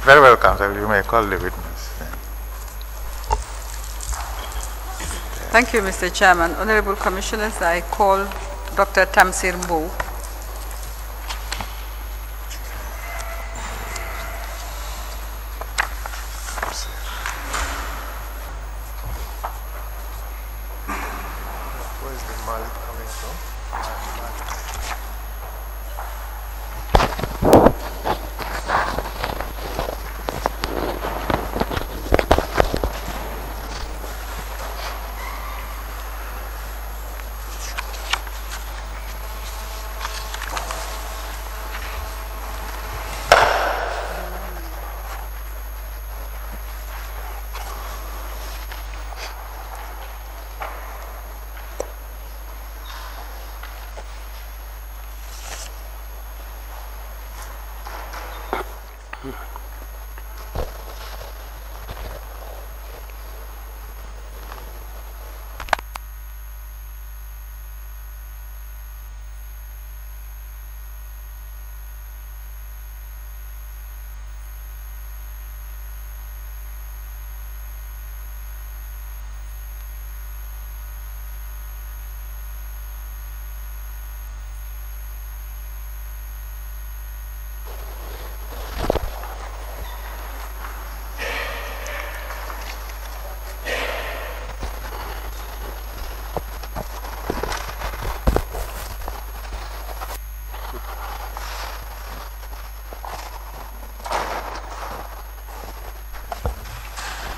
Very well, Counsel. You may call the witness. Thank you, Mr. Chairman. Honorable Commissioners, I call Dr. Tamsir Mbow. Where is the Malik coming from?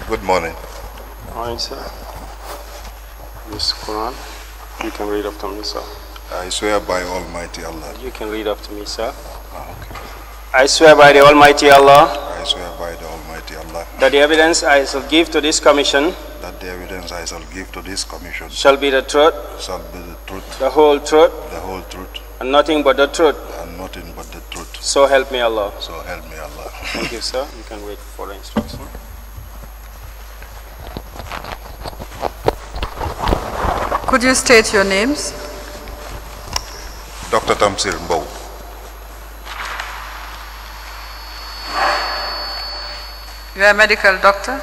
Good morning. Morning, sir. This Quran, you can read after me, sir. I swear by Almighty Allah. You can read after me, sir. Okay. I swear by the Almighty Allah I swear by the Almighty Allah that the evidence I shall give to this commission that the evidence I shall give to this commission shall be the truth, shall be the truth, the whole truth, and nothing but the truth. and nothing but the truth. So help me Allah. So help me Allah. Thank you, sir. You can wait for the instruction. Could you state your names? Dr. Tamsir Mbow. You are a medical doctor.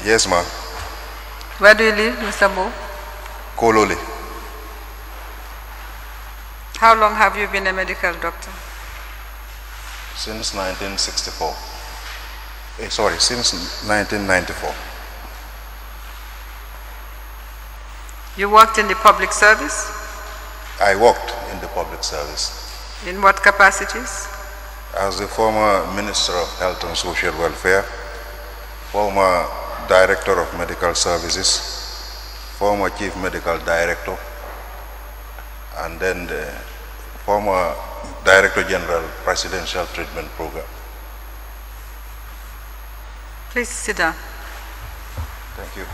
Yes, ma'am. Where do you live, Mr. Mbow? Kololi. How long have you been a medical doctor? Since 1964. Since 1994. You worked in the public service? I worked in the public service In what capacities? as the former Minister of Health and Social Welfare, former Director of Medical Services, former Chief Medical Director, and then the former Director General Presidential Treatment Program. Please sit down. Thank you.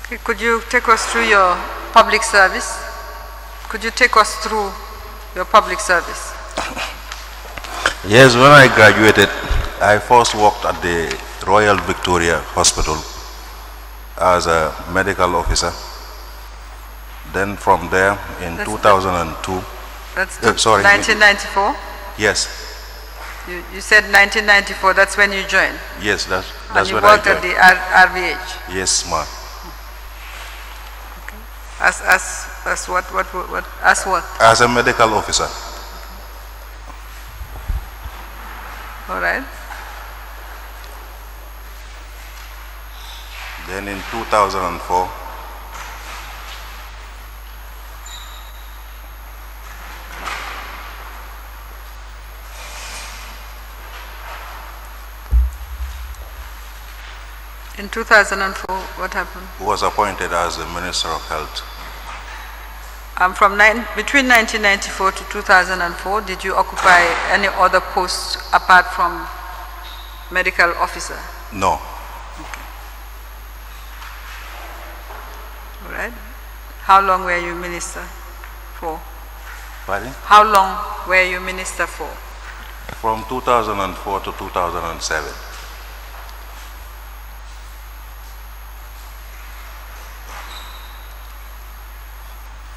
Okay, could you take us through your public service? Could you take us through your public service? Yes, when I graduated, I first worked at the Royal Victoria Hospital as a medical officer. Then from there in That's 2002, That's sorry. 1994? yes, You said 1994, that's when you joined? yes, that's And you when I worked at joined. the RVH? Yes, ma'am. As what? As what? As a medical officer. All right. Then in 2004, In 2004, what happened? was appointed as the Minister of Health. Between 1994 to 2004, did you occupy any other post apart from medical officer? No. All right. How long were you minister for? Pardon? How long were you minister for? From 2004 to 2007.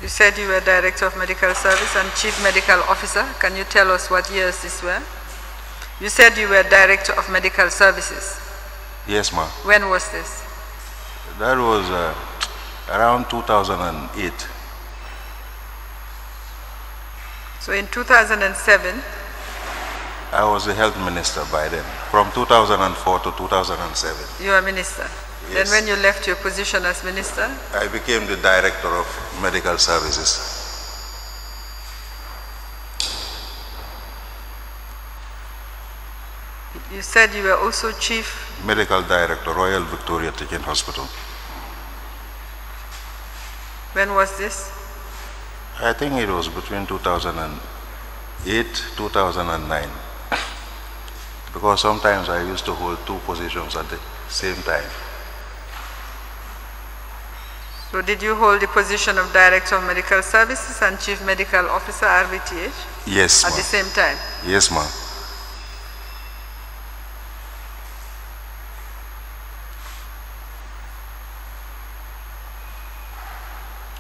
You said you were Director of Medical Service and Chief Medical Officer. Can you tell us what years these were? You said you were Director of Medical Services. Yes, ma'am. When was this? That was around 2008. So in 2007, I was the health minister by then, from 2004 to 2007. you were minister. Yes. Then when you left your position as minister, I became the director of medical services. you said you were also chief. Medical director, Royal Victoria Teaching Hospital. When was this? I think it was between 2008, 2009. Because sometimes I used to hold two positions at the same time. So did you hold the position of Director of Medical Services and Chief Medical Officer, RVTH? Yes, At the same time? Yes, ma'am.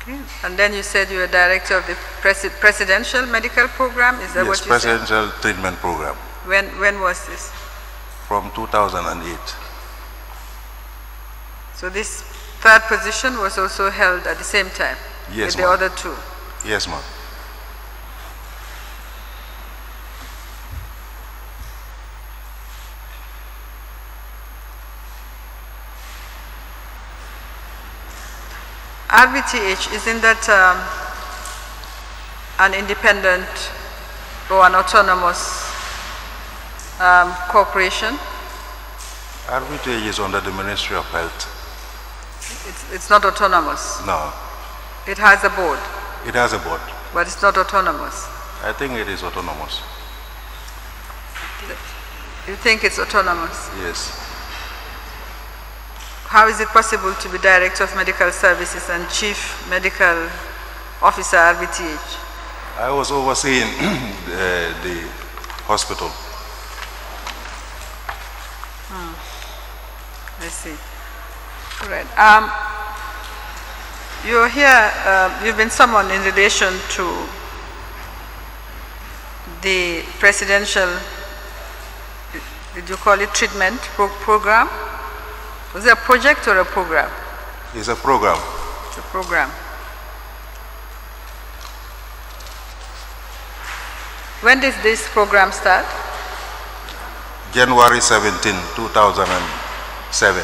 Okay. And then you said you were Director of the Presidential Medical Program? Is that what you said? Presidential Treatment Program. When was this? From 2008. So this third position was also held at the same time? Yes, with the other two? Yes, ma'am. RVTH, isn't that an independent or an autonomous corporation? RVTH is under the Ministry of Health. It's not autonomous. No. It has a board. It has a board. But it's not autonomous. I think it is autonomous. You think it's autonomous? Yes. How is it possible to be Director of Medical Services and Chief Medical Officer, RVTH? I was overseeing the hospital. I see. All right. You're here, you've been summoned in relation to the presidential, did you call it treatment program? Was it a project or a program? It's a program. It's a program. When did this program start? January 17, 2007.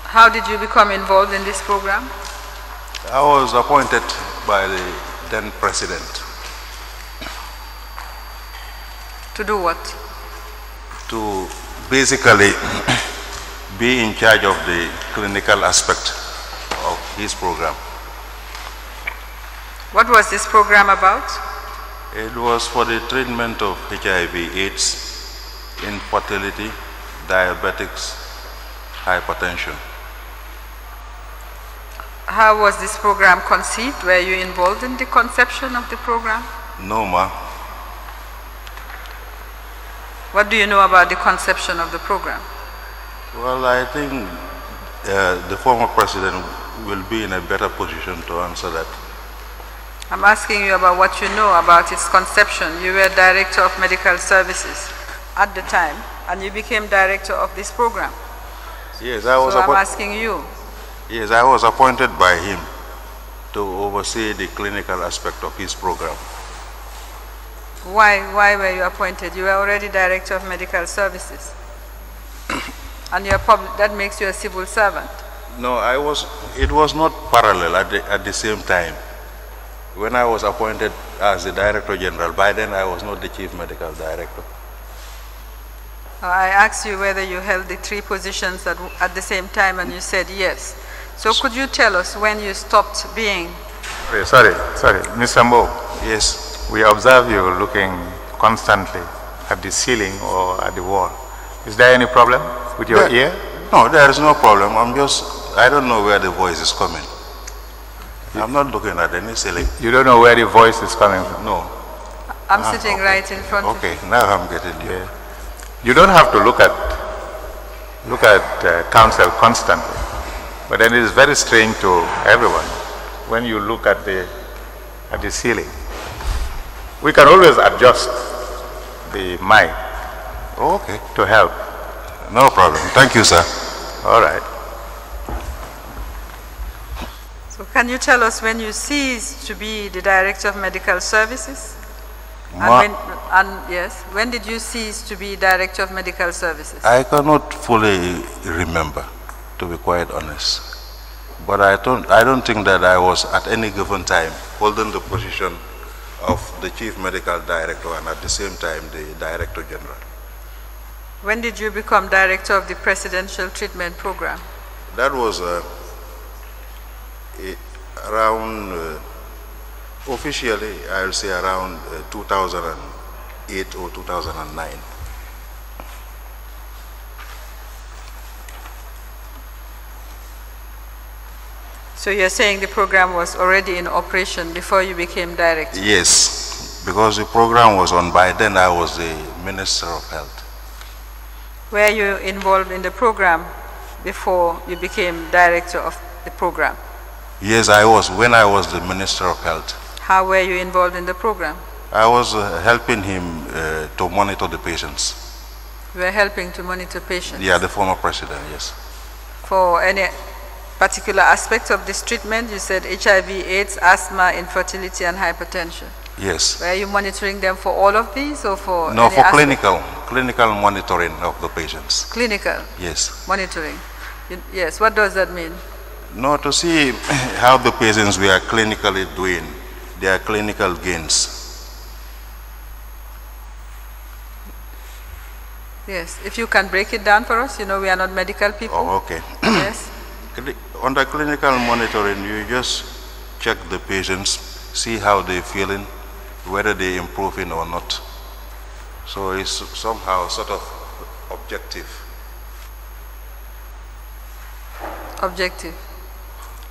How did you become involved in this program? I was appointed by the then president. To do what? To basically be in charge of the clinical aspect of his program. What was this program about? It was for the treatment of HIV/AIDS, infertility, diabetics, hypertension. How was this program conceived? Were you involved in the conception of the program? No, ma. What do you know about the conception of the program? Well, I think the former president will be in a better position to answer that. I'm asking you about what you know about its conception. You were Director of Medical Services at the time, and you became Director of this program. Yes, I was. So I'm asking you. Yes, I was appointed by him to oversee the clinical aspect of his program. Why were you appointed? You were already Director of Medical Services. And you're that makes you a civil servant. No, it was not parallel at the same time. When I was appointed as the Director General, by then I was not the Chief Medical Director. I asked you whether you held the three positions at the same time, and you said yes. So could you tell us when you stopped being? Sorry, Mr. Mbo. Yes. We observe you looking constantly at the ceiling or at the wall. Is there any problem with your ear? No, there is no problem. I don't know where the voice is coming. I'm not looking at any ceiling. You don't know where the voice is coming from? No. I'm sitting right in front of you. Okay, now I'm getting you. Yeah. You don't have to look at council constantly, but then it is very strange to everyone when you look at the ceiling. We can always adjust the mic Okay, to help. no problem. Thank you, sir. All right. So can you tell us when you ceased to be the Director of Medical Services? Ma- When did you cease to be Director of Medical Services? I cannot fully remember, to be quite honest. But I don't think that I was at any given time holding the position of the Chief Medical Director and at the same time the Director General. When did you become Director of the Presidential Treatment Program? That was around, officially, I'll say around 2008 or 2009. So you're saying the program was already in operation before you became Director? Yes, because the program was on. By then I was the Minister of Health. Were you involved in the program before you became Director of the program? Yes, I was, when I was the Minister of Health. How were you involved in the program? I was helping him to monitor the patients. You were helping to monitor patients? Yeah, the former president, yes. For any particular aspect of this treatment, you said HIV, AIDS, asthma, infertility, and hypertension. Yes. Were you monitoring them for all of these or for No, any for aspect? clinical monitoring of the patients. Clinical Yes. monitoring. Yes, what does that mean? No, to see how the patients we are clinically doing, their clinical gains. Yes, if you can break it down for us, you know we are not medical people. Oh, okay. Yes. Under clinical monitoring, you just check the patients, see how they're feeling, whether they're improving or not. So it's somehow sort of objective. Objective.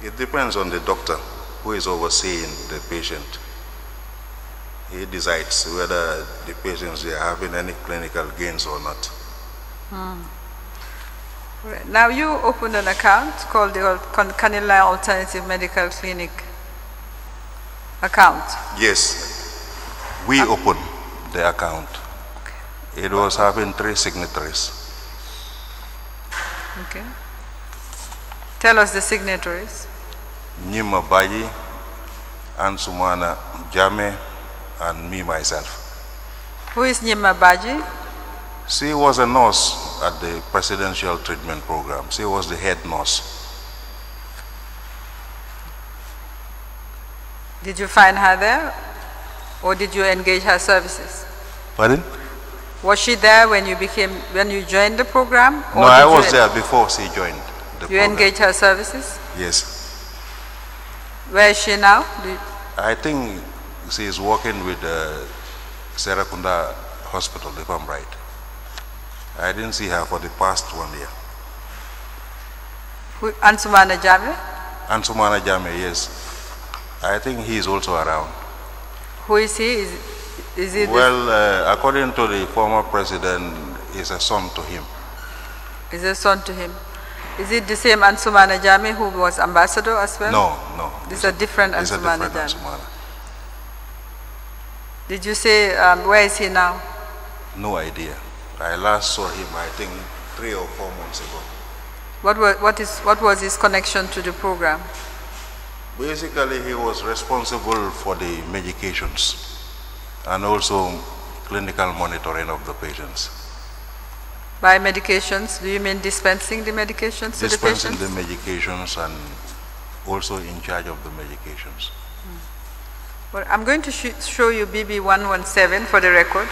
It depends on the doctor who is overseeing the patient. He decides whether the patients are having any clinical gains or not. Right. Now you opened an account called the Canilla Alternative Medical Clinic account. Yes, we opened the account. It was having 3 signatories. Okay. Tell us the signatories. Nyima Bayi, Ansumana Jame, and me myself. Who is Nyima Baji? She was a nurse at the Presidential Treatment Program. She was the head nurse. Did you find her there or did you engage her services? Pardon? Was she there when you joined the program? Or No, I did was you, there before she joined the You program. engaged her services? Yes. Where is she now? I think she is working with Serakunda Hospital, if I'm right. I didn't see her for the past 1 year. Ansumana Jame? Ansumana Jame, yes. I think he is also around. Who is he? Is he Well, according to the former president, is a son to him. is a son to him? Is it the same Ansumana Jame who was ambassador as well? No. This is a different It's a Ansumana different Jame. Ansumana. Did you say, where is he now? No idea. I last saw him, I think, 3 or 4 months ago. What was his connection to the program? Basically, he was responsible for the medications and also clinical monitoring of the patients. By medications, do you mean dispensing the medications to the Dispensing patients? the medications and also in charge of the medications. Well, I'm going to show you BB117 for the record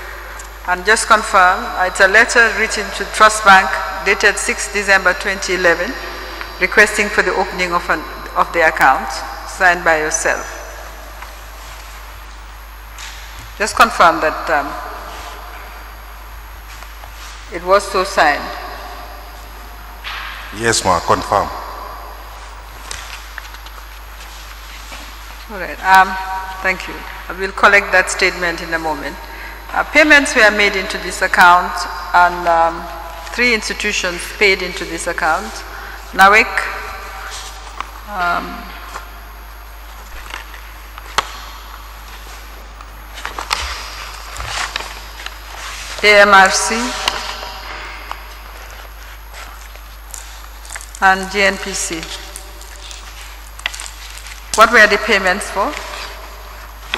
and just confirm it's a letter written to Trust Bank dated 6 December 2011 requesting for the opening of the account signed by yourself. Just confirm that it was so signed. Yes, ma, confirm. All right. Thank you. I will collect that statement in a moment. Payments were made into this account, and 3 institutions paid into this account. NAWEC, AMRC, and GNPC. What were the payments for?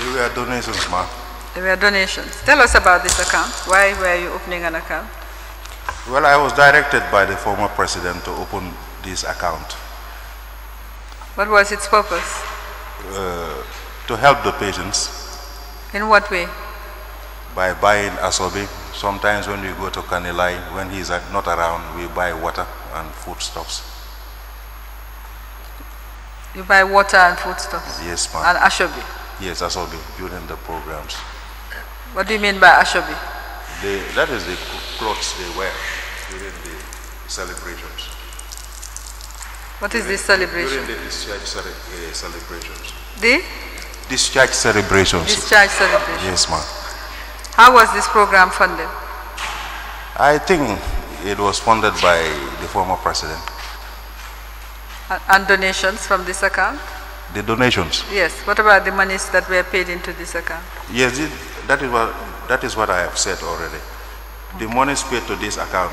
They were donations, ma'am. They were donations. Tell us about this account. Why were you opening an account? Well, I was directed by the former president to open this account. What was its purpose? To help the patients. In what way? By buying asobi. Sometimes when we go to Kanilai, when he's not around, we buy water and foodstuffs. You buy water and foodstuffs? Yes, ma'am. And ashobi? Yes, asobi, during the programs. What do you mean by ashobi? That is the clothes they wear during the celebrations. What is this celebration? During the discharge celebrations. The? Discharge celebrations. Discharge celebration. Yes, ma'am. How was this program funded? I think it was funded by the former president. And donations from this account? The donations? Yes. What about the monies that were paid into this account? Yes, that is what I have said already. The monies paid to this account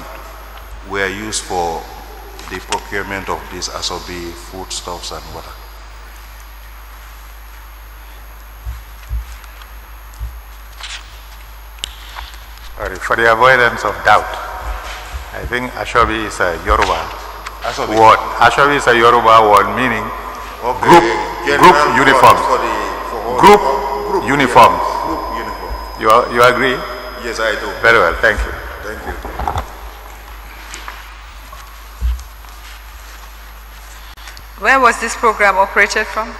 were used for the procurement of these asobi, foodstuffs and water. For the avoidance of doubt, I think ashobi is a Yoruba Asobi. word. Ashobi is a Yoruba word meaning group uniforms. Group uniforms. Group uniform. You agree? Yes, I do. Very well, thank you. Thank you. Where was this program operated from?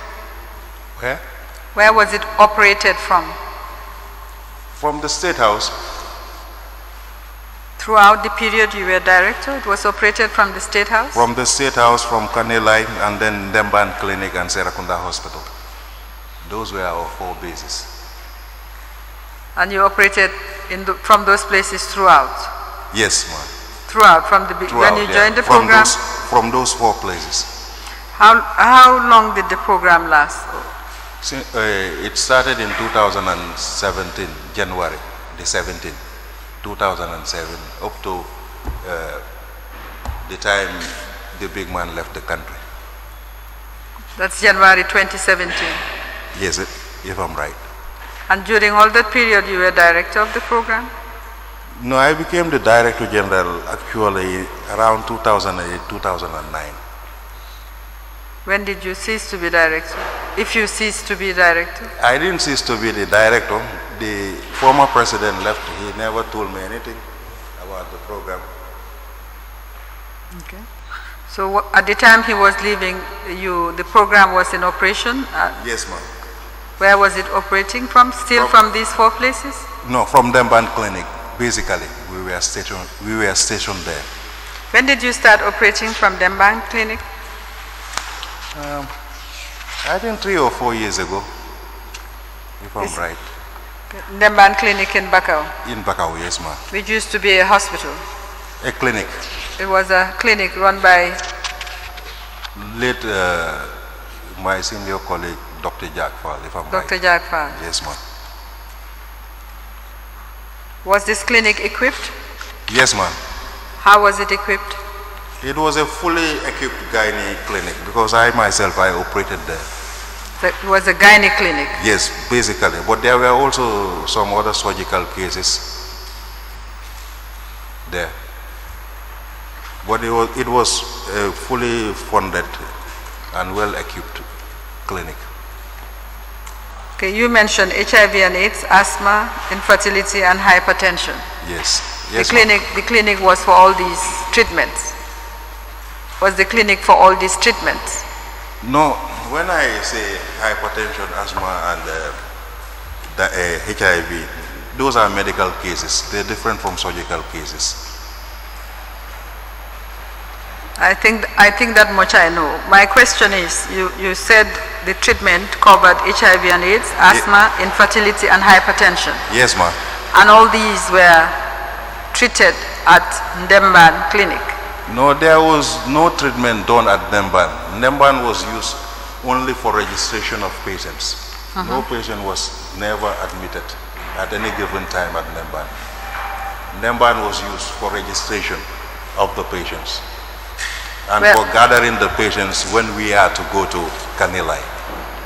Where? Where was it operated from? From the State House. Throughout the period you were director, it was operated from the State House? From the State House, from Kanilai, and then Demban Clinic and Serakunda Hospital. Those were our 4 bases. And you operated from those places throughout? Yes, ma'am. Throughout, when you joined the program? From those 4 places. How long did the program last? It started in 2017, January the 17th, 2007, up to the time the big man left the country. That's January 2017? Yes, if I'm right. And during all that period you were director of the program? No, I became the Director General actually around 2008, 2009. When did you cease to be director? If you ceased to be director? I didn't cease to be the director. The former president left. He never told me anything about the program. Okay. So at the time he was leaving, the program was in operation? Yes, ma'am. Where was it operating from? Still from these 4 places? No, from Demban Clinic. Basically, we were stationed there. When did you start operating from Demban Clinic? I think 3 or 4 years ago, if I'm right. Demban Clinic in Bakau? In Bakau, yes, ma'am. Which used to be a hospital? A clinic. It was a clinic run by? Late, my senior colleague, Dr. Jack Fall, if I'm right. Dr. Jack Fall? Yes, ma'am. Was this clinic equipped? Yes, ma'am. How was it equipped? It was a fully equipped gynae clinic because I myself, I operated there. So it was a gynae clinic? Yes, basically. But there were also some other surgical cases there. But it was a fully funded and well-equipped clinic. Okay, you mentioned HIV and AIDS, asthma, infertility, and hypertension. Yes. Yes, the clinic was for all these treatments. Was the clinic for all these treatments? No, when I say hypertension, asthma, and HIV, those are medical cases. They're different from surgical cases. I think that much I know. My question is, you said the treatment covered HIV and AIDS, asthma, infertility, and hypertension. Yes, ma'am. And all these were treated at Ndemban Clinic. No, there was no treatment done at Ndemban. Ndemban was used only for registration of patients. No patient was never admitted at any given time at Ndemban. Ndemban was used for registration of the patients and for gathering the patients when we had to go to Kanilai.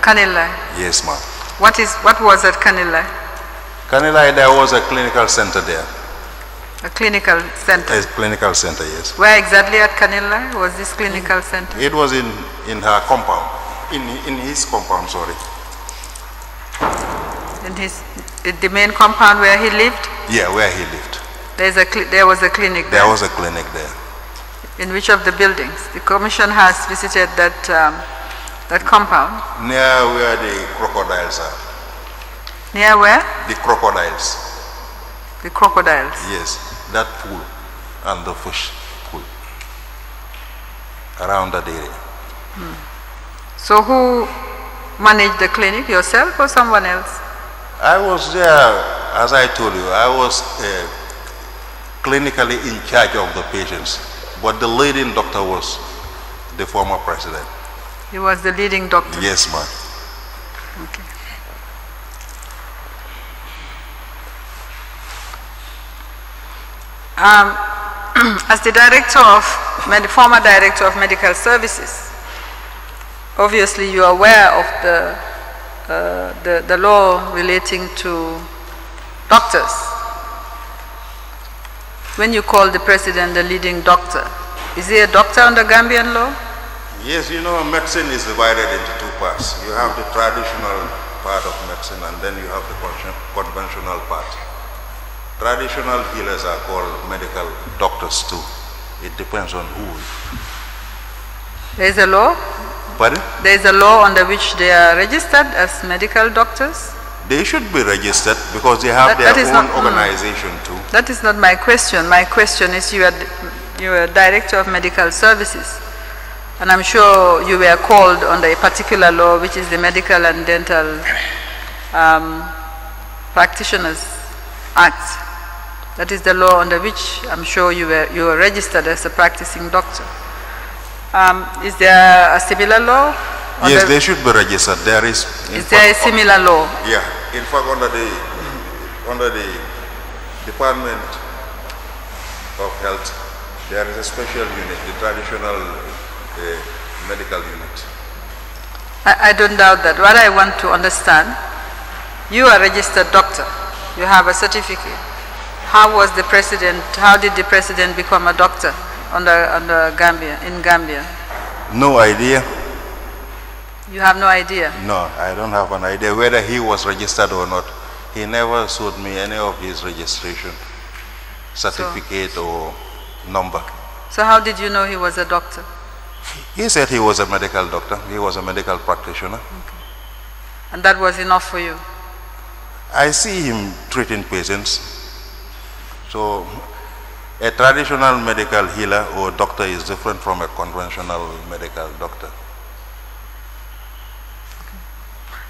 Kanilai? Yes, ma'am. What was at Kanilai? Kanilai, there was a clinical center there. A clinical center? A clinical center, yes. Where exactly at Kanilai was this clinical center? It was in her compound, in his compound, sorry. In the main compound where he lived? Yeah, where he lived. There was a clinic there? There was a clinic there. In which of the buildings? The commission has visited that compound? Near where the crocodiles are. Near where? The crocodiles. The crocodiles? Yes, that pool and the fish pool around that area. So who managed the clinic, yourself or someone else? I was there, as I told you, I was clinically in charge of the patients, but the leading doctor was the former president. He was the leading doctor? Yes, ma'am. Okay. As the former director of medical services, obviously you are aware of the law relating to doctors. When you call the president the leading doctor, is he a doctor under Gambian law? Yes, you know, medicine is divided into two parts. You have the traditional part of medicine and then you have the conventional part. Traditional healers are called medical doctors too. It depends on who. There is a law? Pardon? There is a law under which they are registered as medical doctors? They should be registered because they have their own organization too. That is not my question. My question is you are director of medical services. And I'm sure you were called under a particular law, which is the Medical and Dental Practitioners Act. That is the law under which I'm sure you were registered as a practicing doctor. Is there a similar law? Yes, they should be registered. There is. Is there a similar law? Yeah. In fact, under the Department of Health, there is a special unit, the traditional medical unit. I don't doubt that. What I want to understand, you are a registered doctor. You have a certificate. How did the president become a doctor under Gambia, in Gambia? No idea. You have no idea? No, I don't have an idea whether he was registered or not. He never showed me any of his registration certificate or number. So how did you know he was a doctor? He said he was a medical doctor. He was a medical practitioner. Okay. And that was enough for you? I see him treating patients. So a traditional medical healer or doctor is different from a conventional medical doctor.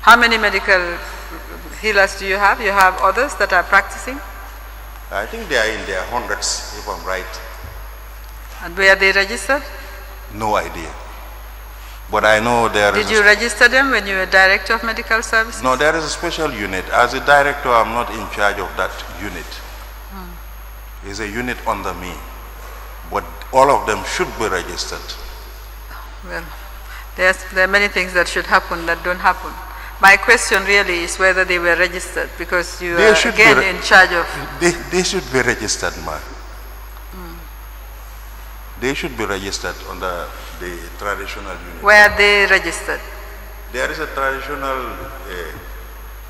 How many medical healers do you have? You have others that are practicing? I think they are in their hundreds, if I'm right. And where are they registered? No idea. But I know there is... Did you register them when you were director of medical services? No, there is a special unit. As a director, I'm not in charge of that unit. It's a unit under me. But all of them should be registered. Well, there are many things that should happen that don't happen. My question really is whether they were registered, because you are again in charge of... They should be registered, ma'am. They should be registered under the traditional unit. Where are they registered? There is a traditional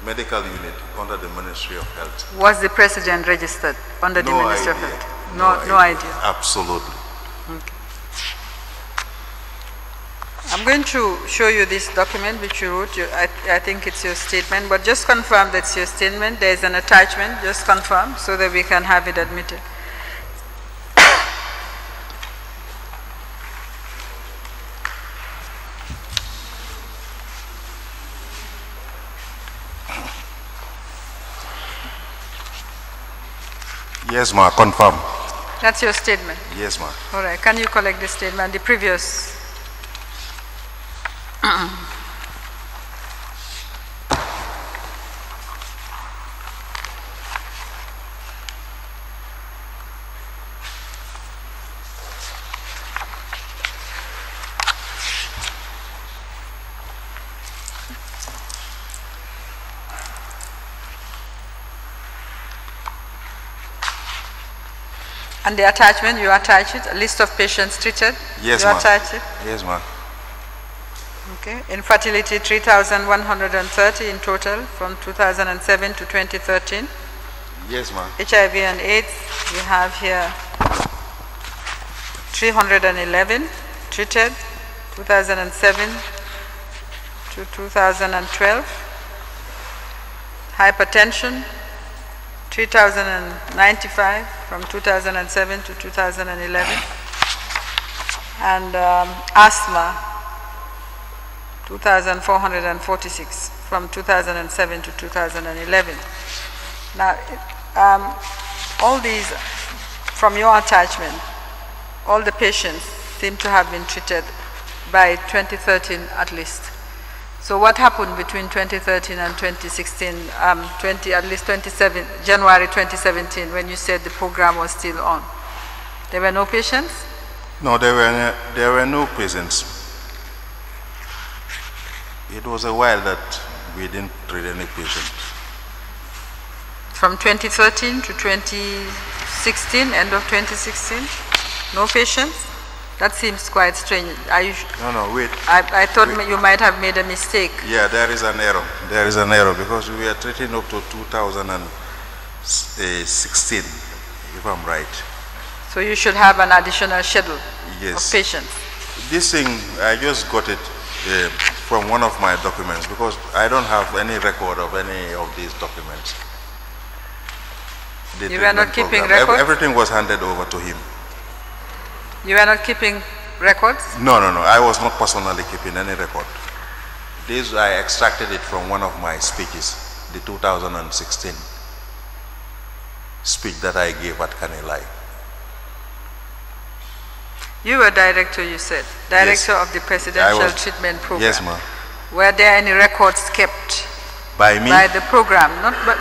medical unit under the Ministry of Health. Was the president registered under the Ministry of Health? No idea. Absolutely. Okay. I'm going to show you this document which you wrote. I think it's your statement, but just confirm that's your statement. There is an attachment, just confirm so that we can have it admitted. Yes, ma. Confirm. That's your statement. Yes, ma. All right. Can you collect the statement? The previous. And the attachment, you attach it, a list of patients treated? Yes, you ma'am. attach it? Yes, ma. Okay. Infertility, 3,130 in total from 2007 to 2013. Yes, ma. HIV and AIDS, we have here 311 treated, 2007 to 2012. Hypertension, 3,095 from 2007 to 2011. And asthma, 2,446 from 2007 to 2011. Now, all these, from your attachment, all the patients seem to have been treated by 2013 at least. So what happened between 2013 and 2016, at least January 2017, when you said the program was still on? There were no patients? No, there were no patients. It was a while that we didn't treat any patient. From 2013 to 2016, end of 2016, no patients? That seems quite strange. No, wait. I thought you might have made a mistake. Yeah, there is an error. There is an error because we were treating up to 2016, if I'm right. So you should have an additional schedule Yes. of patients. This thing, I just got it from one of my documents because I don't have any record of any of these documents. The You were not treatment keeping program. records? Everything was handed over to him. You were not keeping records? No. I was not personally keeping any record. This, I extracted it from one of my speeches, the 2016 speech that I gave at Kanilai. You were director, you said. Director Yes. of the Presidential I was- Treatment Program. Yes, ma'am. Were there any records kept By me? by the program?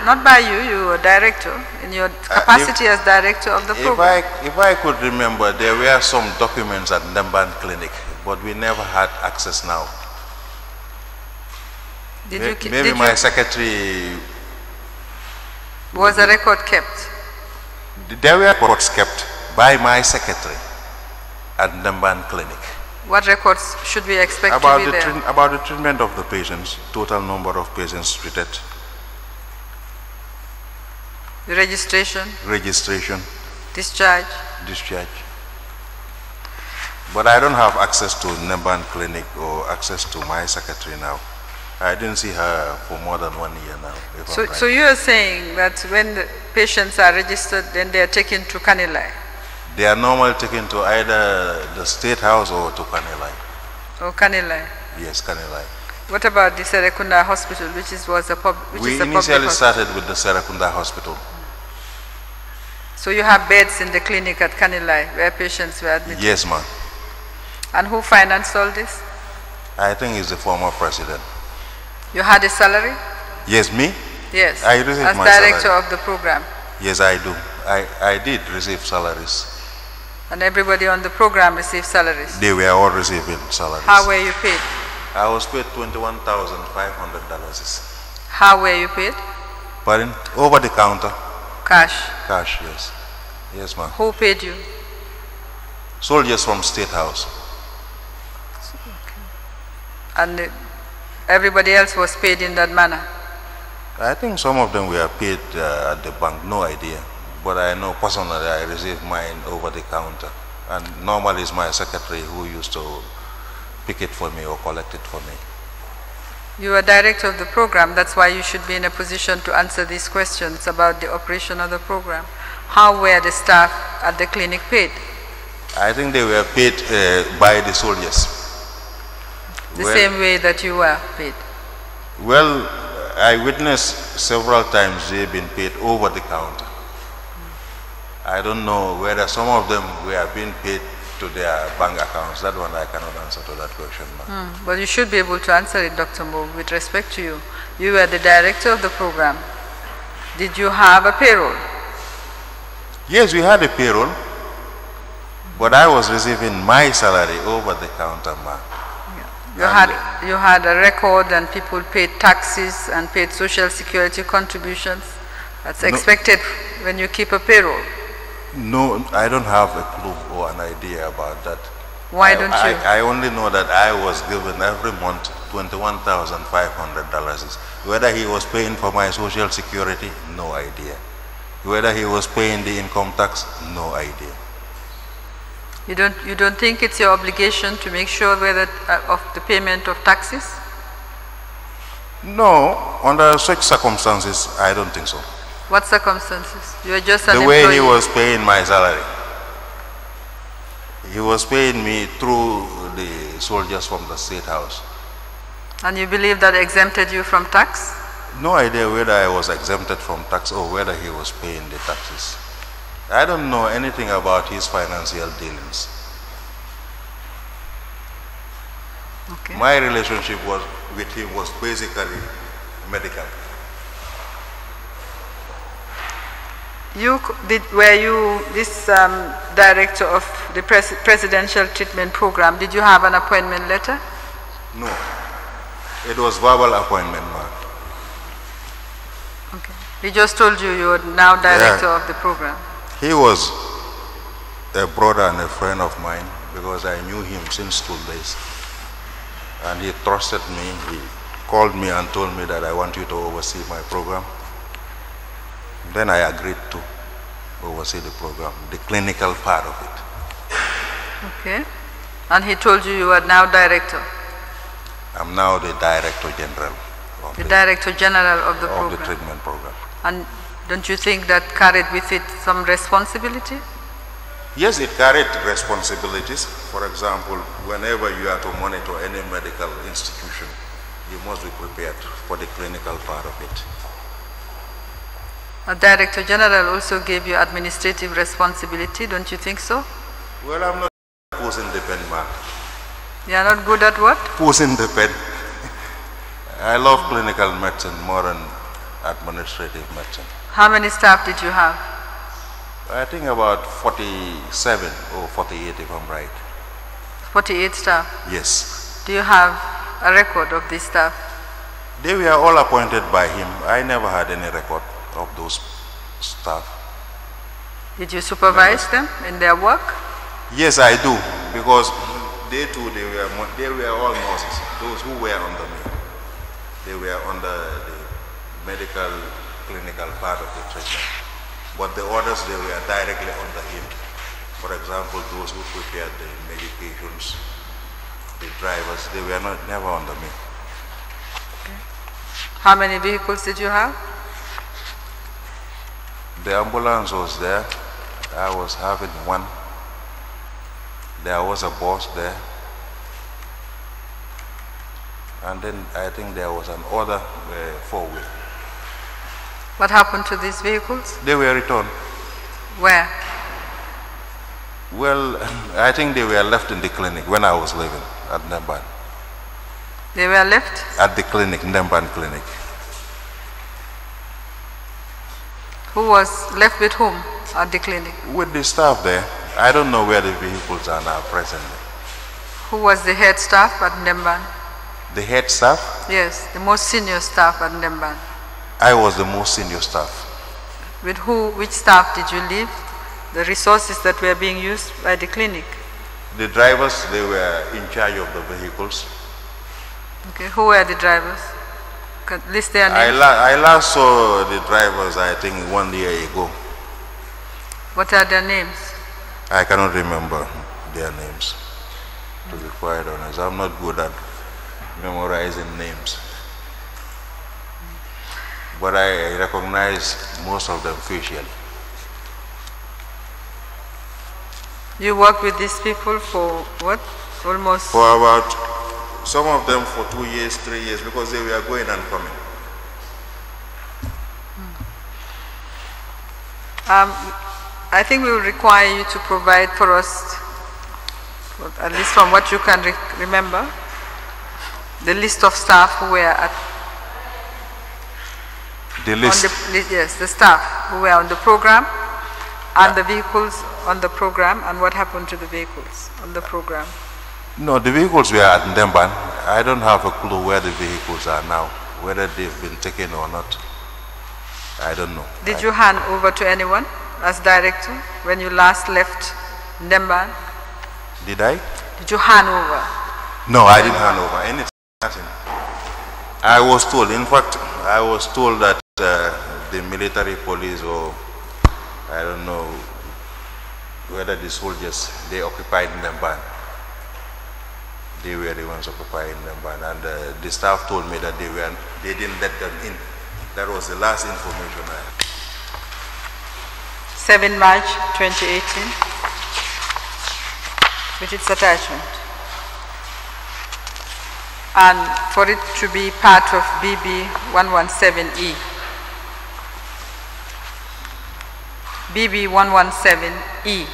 Not by you, you were director, in your capacity as director of the program. If I could remember, there were some documents at Nemban Clinic, but we never had access now. Maybe my secretary... Was a record kept? There were records kept by my secretary at Nemban Clinic. What records should we expect About to be there? about the treatment of the patients, total number of patients treated, The registration, registration, discharge. discharge. But I don't have access to Nemban Clinic or access to my secretary now. I didn't see her for more than 1 year now. If I'm right. So you are saying that when the patients are registered, then they are taken to Kanilai? They are normally taken to either the State House or to Kanilai. Or Kanilai? Yes, Kanilai. What about the Serekunda Hospital, which was a We public initially hospital? started with the Serekunda Hospital. So you have beds in the clinic at Kanilai where patients were admitted? Yes, ma'am. And who financed all this? I think it's the former president. You had a salary? Yes, me? Yes. I received as my director salary. of the program. Yes, I do. I did receive salaries. And everybody on the program received salaries. They were all receiving salaries. How were you paid? I was paid $21,500. How were you paid? Pardon? Over the counter. Cash. Cash, yes. Yes, ma'am. Who paid you? Soldiers from State House. And everybody else was paid in that manner? I think some of them were paid at the bank, no idea. But I know personally I received mine over the counter. And normally it's my secretary who used to pick it for me or collect it for me. You are director of the program, that's why you should be in a position to answer these questions about the operation of the program. How were the staff at the clinic paid? I think they were paid by the soldiers. The same way that you were paid? Well, I witnessed several times they've been paid over the counter. I don't know whether some of them were being paid to their bank accounts. That one I cannot answer to that question now. But you should be able to answer it, Dr. Mo, with respect to you. You were the director of the program. Did you have a payroll? Yes, we had a payroll, but I was receiving my salary over the counter, ma. You had a record and people paid taxes and paid social security contributions. That's expected when you keep a payroll. No, I don't have a clue or an idea about that. Why don't you? I only know that I was given every month $21,500. Whether he was paying for my social security, no idea. Whether he was paying the income tax, no idea. You don't think it's your obligation to make sure whether of the payment of taxes? No, under such circumstances, I don't think so. What circumstances? You are just an The employee. way he was paying my salary. He was paying me through the soldiers from the State House. And you believe that exempted you from tax? No idea whether I was exempted from tax or whether he was paying the taxes. I don't know anything about his financial dealings. Okay. My relationship with him was basically medical. Were you this director of the presidential treatment program? Did you have an appointment letter? No, it was verbal appointment, ma'am. Okay. He just told you you are now director of the program. He was a brother and a friend of mine because I knew him since school days. And he trusted me. He called me and told me that I want you to oversee my program. Then I agreed to oversee the program, the clinical part of it. Okay. And he told you are now director? I'm now the Director General of the Director General of the program. Of the treatment program. And don't you think that carried with it some responsibility? Yes, it carried responsibilities. For example, whenever you are to monitor any medical institution, you must be prepared for the clinical part of it. A Director General also gave you administrative responsibility, don't you think so? Well, I'm not pushing the pen, man. You are not good at what? Pushing the pen. I love clinical medicine more than administrative medicine. How many staff did you have? I think about 47 or 48 if I'm right. 48 staff? Yes. Do you have a record of these staff? They were all appointed by him. I never had any record of those staff. Did you supervise them in their work? Yes, I do, because they too, they were all nurses, those who were under me. They were under the medical, clinical part of the treatment. But the others, they were directly under him. For example, those who prepared the medications, the drivers, they were never under me. Okay. How many vehicles did you have? The ambulance was there. I was having one. There was a bus there. And then I think there was another four-wheel. What happened to these vehicles? They were returned. Where? Well, I think they were left in the clinic when I was living at Ndemban. They were left? At the clinic, Ndemban Clinic. Who was left with whom at the clinic? With the staff there. I don't know where the vehicles are now presently. Who was the head staff at Ndemban? The head staff? Yes, the most senior staff at Ndemban. I was the most senior staff. With which staff did you leave? The resources that were being used by the clinic? The drivers, they were in charge of the vehicles. Okay, who were the drivers? Can list their names. I last saw the drivers, I think, 1 year ago. What are their names? I cannot remember their names, to be quite honest. I'm not good at memorizing names. But I recognize most of them facially. You worked with these people for what? Almost? For about, some of them for 2 years, 3 years, because they were going and coming. I think we will require you to provide for us, at least from what you can remember, the list of staff who were at The list. yes, the staff who were on the program and the vehicles on the program, and what happened to the vehicles on the program. No, the vehicles were at Ndemban. I don't have a clue where the vehicles are now, whether they've been taken or not. I don't know. Did you hand over to anyone as director when you last left Ndemban? Did I? Did you hand over? No, I didn't hand over anything. Nothing. I was told, in fact, I was told that the military police, or I don't know whether the soldiers, they occupied Ndemban. They were the ones occupying Ndemban, and the staff told me that they didn't let them in. That was the last information I had. 7 March 2018, with its attachment. And for it to be part of BB 117E. BB 117E.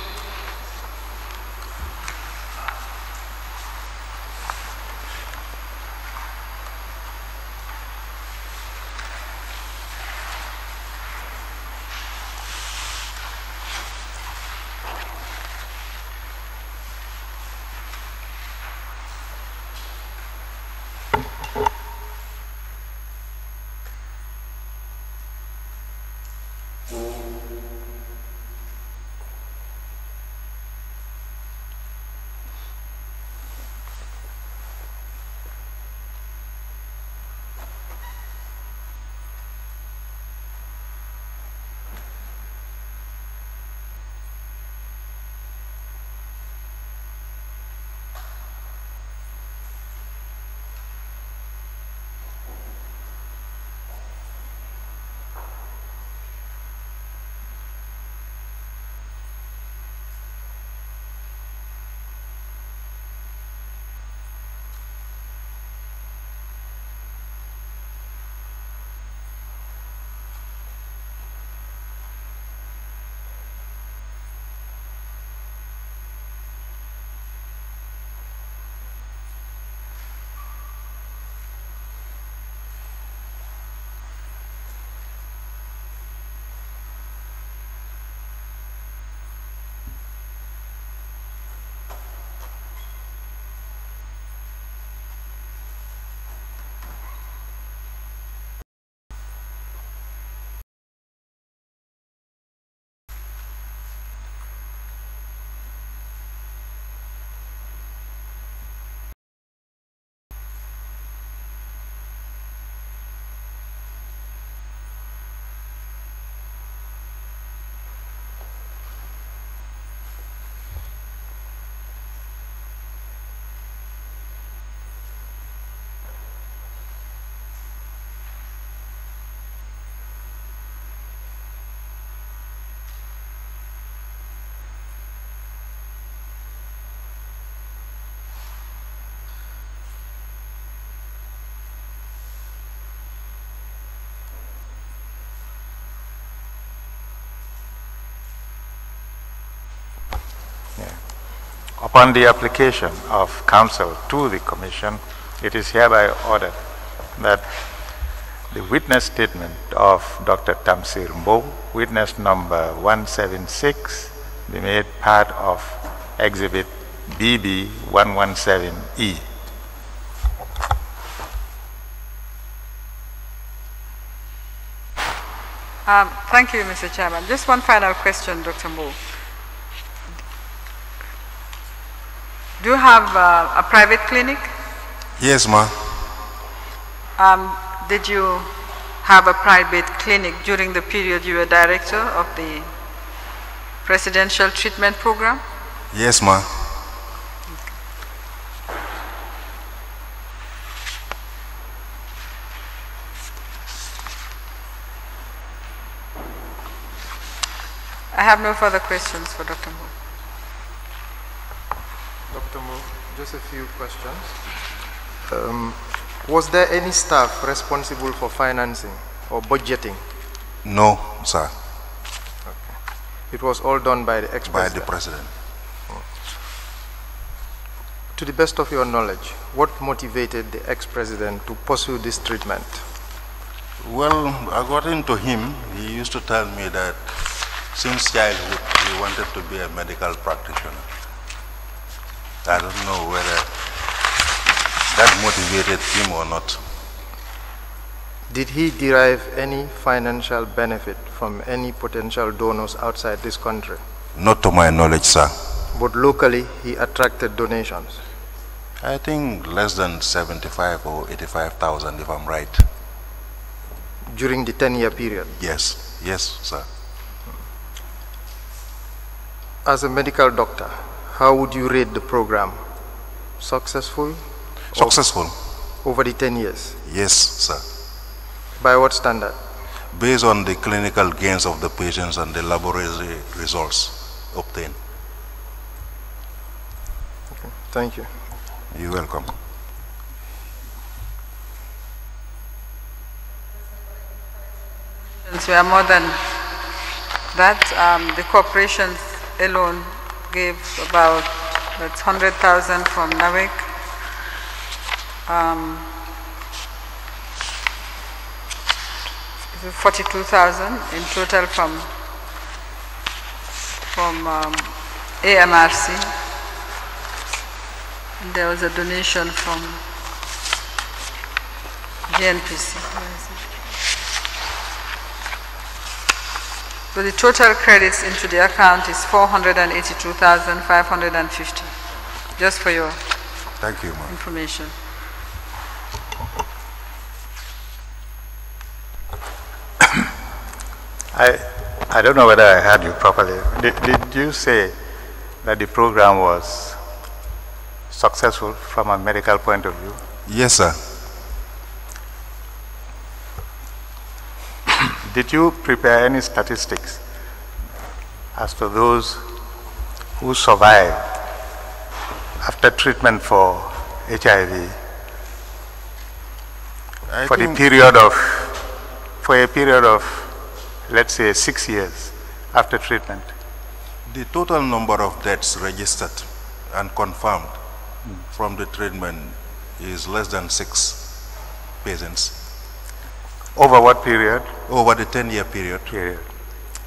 Upon the application of counsel to the Commission, it is hereby ordered that the witness statement of Dr. Tamsir Mbow, witness number 176, be made part of Exhibit BB 117E. Thank you, Mr. Chairman. Just one final question, Dr. Mbow. Do you have a private clinic? Yes, ma'am. Did you have a private clinic during the period you were director of the Presidential Treatment Program? Yes, ma'am. I have no further questions for Dr. Mbow. Dr. Mbow, just a few questions. Was there any staff responsible for financing or budgeting? No, sir. Okay. It was all done by the ex-president? By the president. To the best of your knowledge, what motivated the ex-president to pursue this treatment? Well, according to him, he used to tell me that since childhood he wanted to be a medical practitioner. I don't know whether that motivated him or not. Did he derive any financial benefit from any potential donors outside this country? Not to my knowledge, sir. But locally, he attracted donations? I think less than 75 or 85,000, if I'm right. During the 10-year period? Yes, yes, sir. As a medical doctor, how would you rate the program? Successful? Successful. Over the 10 years? Yes, sir. By what standard? Based on the clinical gains of the patients and the laboratory results obtained. Okay. Thank you. You're welcome. We are more than that. The corporations alone gave about 100,000 from NAWEC. 42,000 in total from AMRC. And there was a donation from GNPC. So the total credits into the account is 482,550. Just for your Thank you, ma'am. information. I don't know whether I heard you properly. Did you say that the program was successful from a medical point of view? Yes, sir. Did you prepare any statistics as to those who survive after treatment for HIV for a period of, let's say, 6 years after treatment? The total number of deaths registered and confirmed from the treatment is less than 6 patients. Over what period? Over the 10-year period.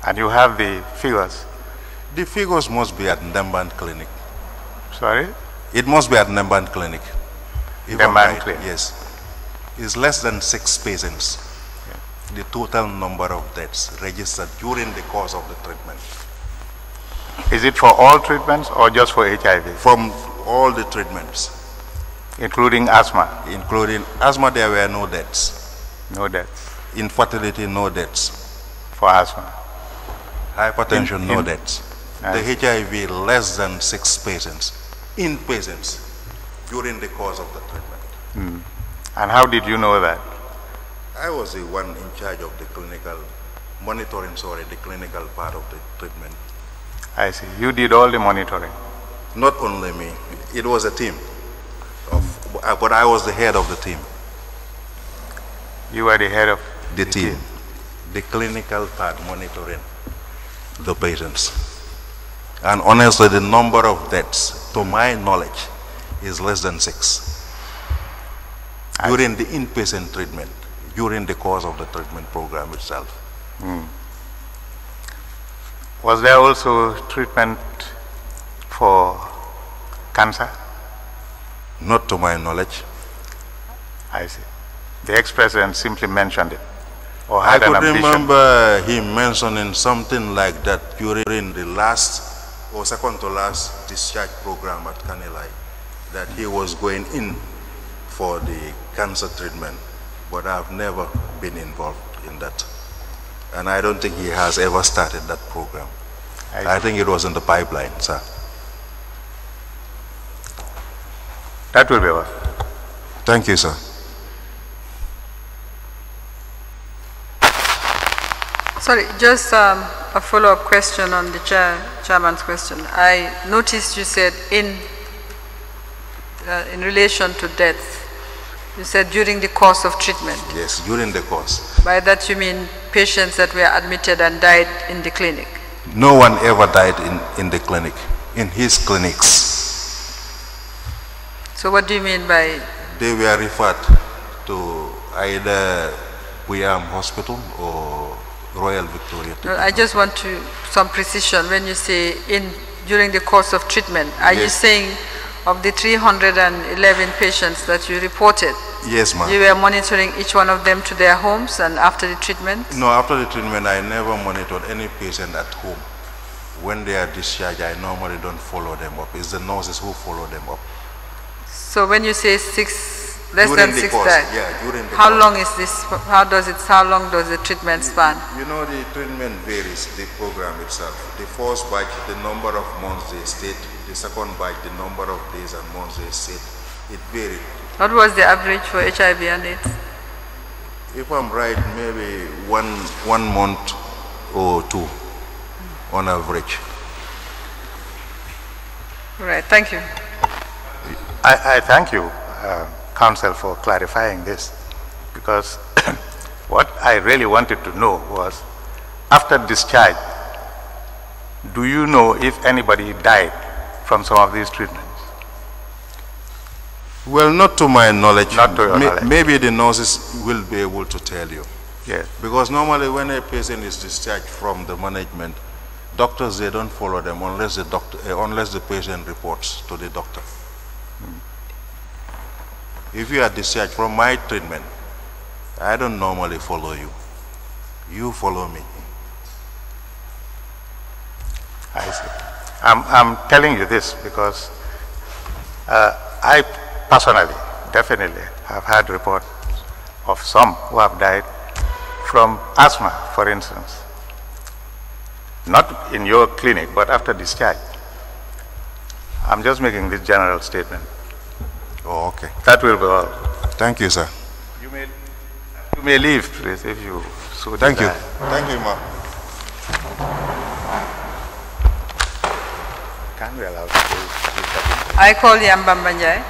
And you have the figures? The figures must be at Ndemban Clinic. Sorry? It must be at Ndemban Clinic. If I'm Ndemban right, Clinic. yes. It's less than 6 patients. The total number of deaths registered during the course of the treatment. Is it for all treatments or just for HIV? From all the treatments. Including asthma? Including asthma, there were no deaths. No deaths. Infertility, no deaths. For asthma? Hypertension, no deaths. Yes. The HIV, less than 6 patients, in patients, during the course of the treatment. And how did you know that? I was the one in charge of the clinical monitoring, the clinical part of the treatment. I see. You did all the monitoring? Not only me, it was a team, but I was the head of the team. You were the head of the team. The clinical part monitoring the patients. And honestly, the number of deaths, to my knowledge, is less than 6. During the inpatient treatment, during the course of the treatment program itself. Was there also treatment for cancer? Not to my knowledge. I see. The ex-president simply mentioned it, or I had an could ambition. remember him mentioning something like that during the last or second to last discharge program at Kanilai, that he was going in for the cancer treatment, but I've never been involved in that. And I don't think he has ever started that program. I think it was in the pipeline, sir. That will be all. Thank you, sir. Sorry, just a follow-up question on the chairman's question. I noticed you said in relation to death. You said during the course of treatment. Yes, during the course. By that you mean patients that were admitted and died in the clinic? No one ever died in the clinic, in his clinics. So what do you mean by? They were referred to either Buyam Hospital or Royal Victoria. No, I just want some precision. When you say during the course of treatment, are you saying of the 311 patients that you reported? Yes, ma'am. You were monitoring each one of them to their homes and after the treatment? No, after the treatment, I never monitored any patient at home. When they are discharged, I normally don't follow them up. It's the nurses who follow them up. So when you say less than six died, during the how course. long is this? How long does the treatment span? You know, the treatment varies, the program itself. The first batch, the number of months they stayed. The second batch, the number of days and months they stayed. It varied. What was the average for HIV and AIDS? If I'm right, maybe one month or two on average. Right, thank you. I thank you, Counsel, for clarifying this, because what I really wanted to know was, after discharge, do you know if anybody died from some of these treatments? Well, not to my knowledge. Not to your knowledge. Maybe the nurses will be able to tell you. Yes. Because normally when a patient is discharged from the management, doctors, they don't follow them unless the patient reports to the doctor. If you are discharged from my treatment, I don't normally follow you. You follow me. I see. I'm telling you this because I personally, definitely, have had reports of some who have died from asthma, for instance. Not in your clinic, but after discharge. I'm just making this general statement. Oh, okay. That will be all. Thank you, sir. You may leave, please, if you so Thank you. desire. Thank you, ma'am. Can we allow to I call Yambamba Njai.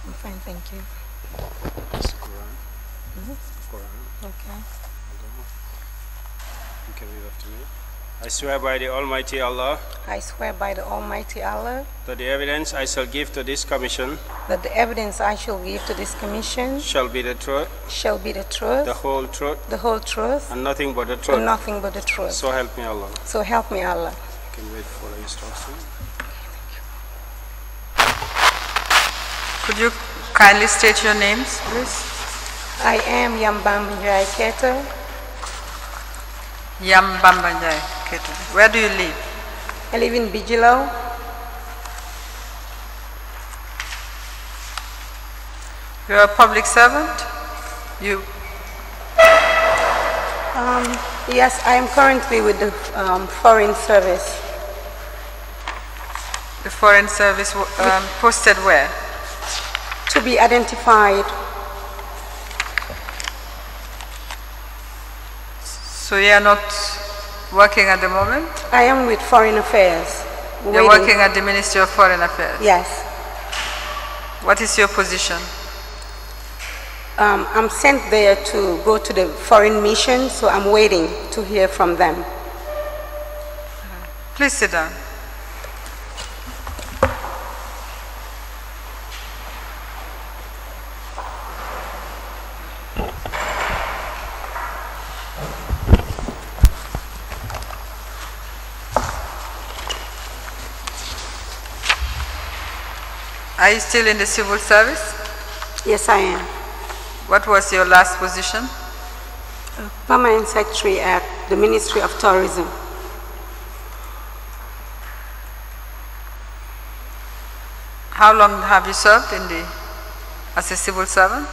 I'm fine, thank you. It's Quran. Quran. Okay. You can read after me. I swear by the Almighty Allah I swear by the Almighty Allah that the evidence I shall give to this commission that the evidence I shall give to this commission shall be the truth, shall be the truth, the whole truth, the whole truth, and nothing but the and truth. nothing but the truth. So help me Allah. So help me Allah. You can wait for the instruction. Could you kindly state your names, please? I am Yambamjai Keto. Yambambanjai Keto. Where do you live? I live in Bijilo. You're a public servant? You? Yes, I am currently with the Foreign Service. The Foreign Service posted where? To be identified. So you are not working at the moment? I am with Foreign Affairs. You're working at the Ministry of Foreign Affairs? Yes. What is your position? I'm sent there to go to the foreign mission, so I'm waiting to hear from them. Please sit down. Are you still in the civil service? Yes, I am. What was your last position? Permanent Secretary at the Ministry of Tourism. How long have you served as a civil servant?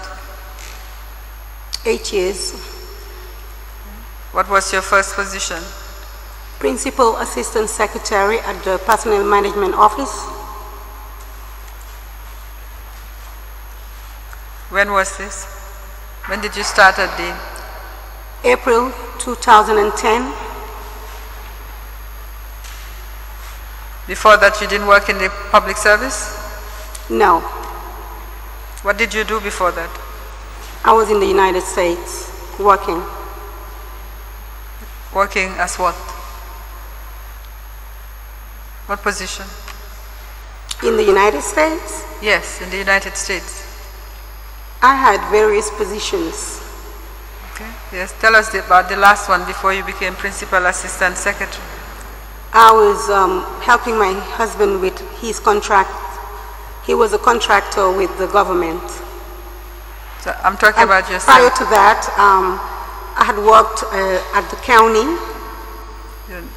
8 years. What was your first position? Principal Assistant Secretary at the Personnel Management Office. When was this? When did you start at the? April 2010. Before that you didn't work in the public service? No. What did you do before that? I was in the United States working. Working as what? What position? In the United States? Yes, in the United States. I had various positions. Okay. Yes, tell us about the last one before you became Principal Assistant Secretary. I was helping my husband with his contract. He was a contractor with the government. So I'm talking about yourself. Prior to that, I had worked at the county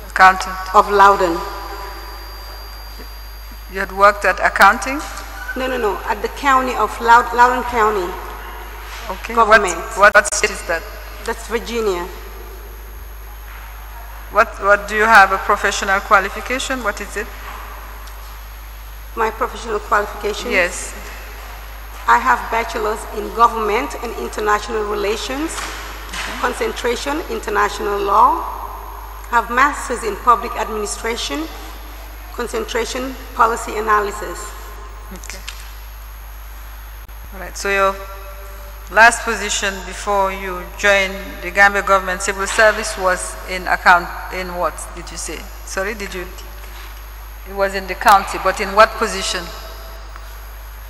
accountant of Loudoun. You had worked at accounting? No, at the county of Loudoun County. Okay. Government. What state is that? That's Virginia. What do you have, a professional qualification? What is it? My professional qualifications? Yes. I have bachelor's in government and international relations, concentration international law. I have master's in public administration, concentration policy analysis. Okay. All right. So your last position before you joined the Gambia Government Civil Service was in what did you say? Sorry, it was in the county, but in what position?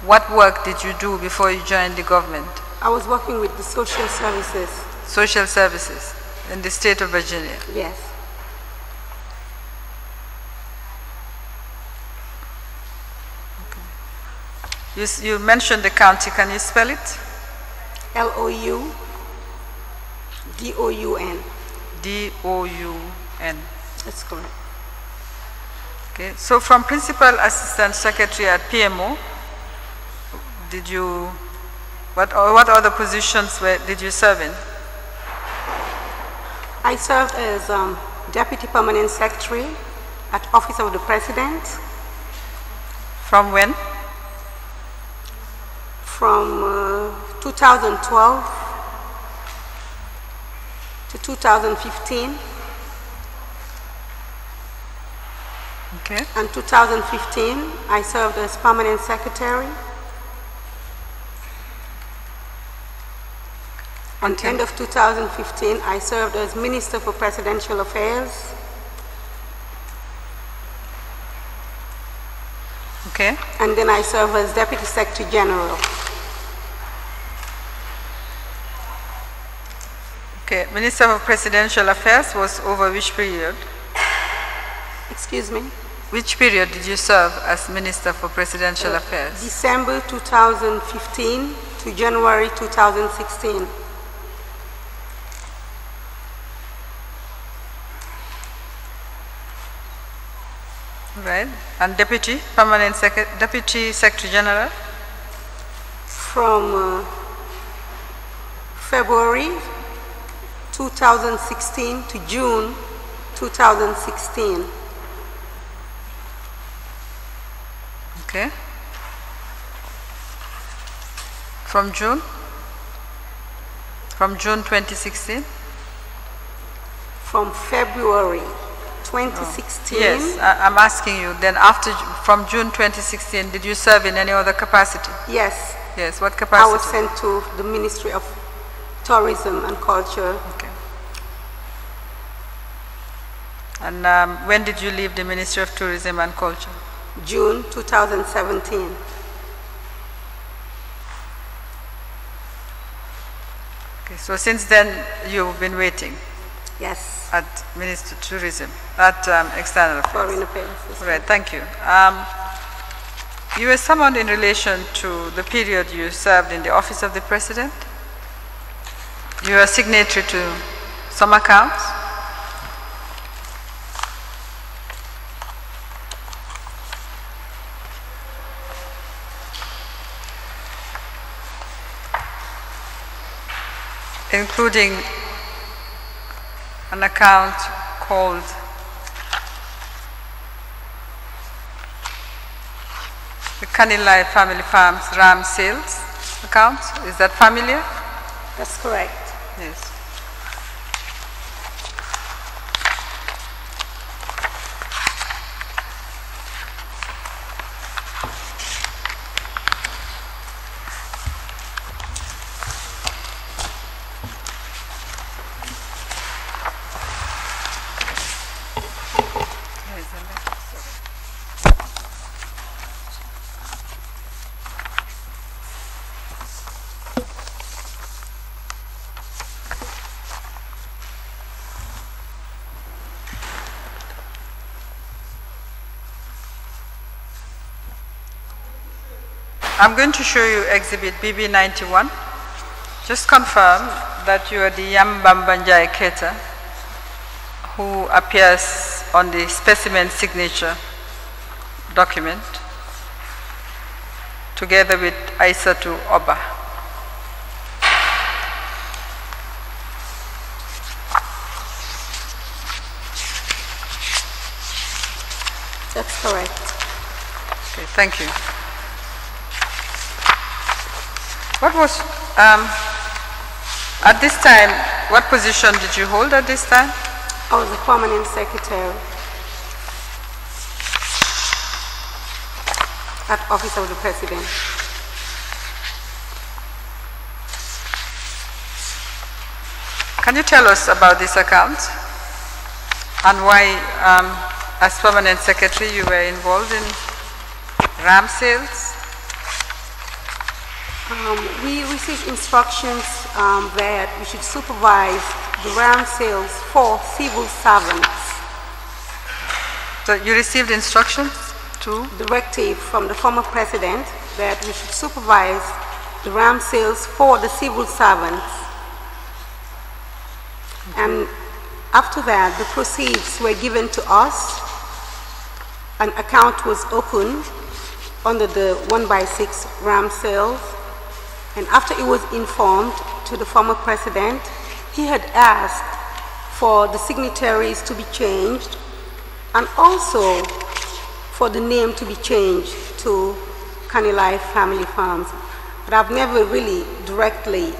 What work did you do before you joined the government? I was working with the social services. Social services in the state of Virginia? Yes. Okay. You mentioned the county, can you spell it? Loudoun. D-O-U-N. That's correct. Okay, so from Principal Assistant Secretary at PMO, what other positions did you serve in? I served as Deputy Permanent Secretary at Office of the President. From when? From 2012 to 2015. Okay. In 2015, I served as Permanent Secretary. At the end of 2015, I served as Minister for Presidential Affairs. Okay. And then I served as Deputy Secretary General. Okay. Minister for Presidential Affairs was over which period? Excuse me? which period did you serve as Minister for Presidential Affairs? December 2015 to January 2016. Right. And Deputy Secretary General? From February 2016 to June 2016. Okay. From June? From June 2016? From February 2016. Yes, I'm asking you, then from June 2016, did you serve in any other capacity? Yes. Yes, what capacity? I was sent to the Ministry of Tourism and Culture. Okay. And when did you leave the Ministry of Tourism and Culture? June 2017. Okay, so since then you've been waiting? Yes. At Ministry of Tourism, at External Affairs. Foreign Affairs. Right, thank you. You were summoned in relation to the period you served in the Office of the President. You are signatory to some accounts. Including an account called the Kanilai Family Farms Ram Sales account. Is that familiar? That's correct. Yes. I'm going to show you exhibit BB91. Just confirm that you are the Yambambanjai Keta who appears on the specimen signature document together with Aisatu Oba. That's correct. Okay, thank you. What was, at this time, what position did you hold at this time? I was the permanent secretary at Office of the President. Can you tell us about this account and why, as permanent secretary, you were involved in RAM sales? We received instructions that we should supervise the RAM sales for civil servants. So you received instructions to? Directive from the former president that we should supervise the RAM sales for the civil servants. And after that, the proceeds were given to us. An account was opened under the 1/6 RAM sales. And after it was informed to the former president, he had asked for the signatories to be changed and also for the name to be changed to Kanilai Family Farms. But I've never really directly,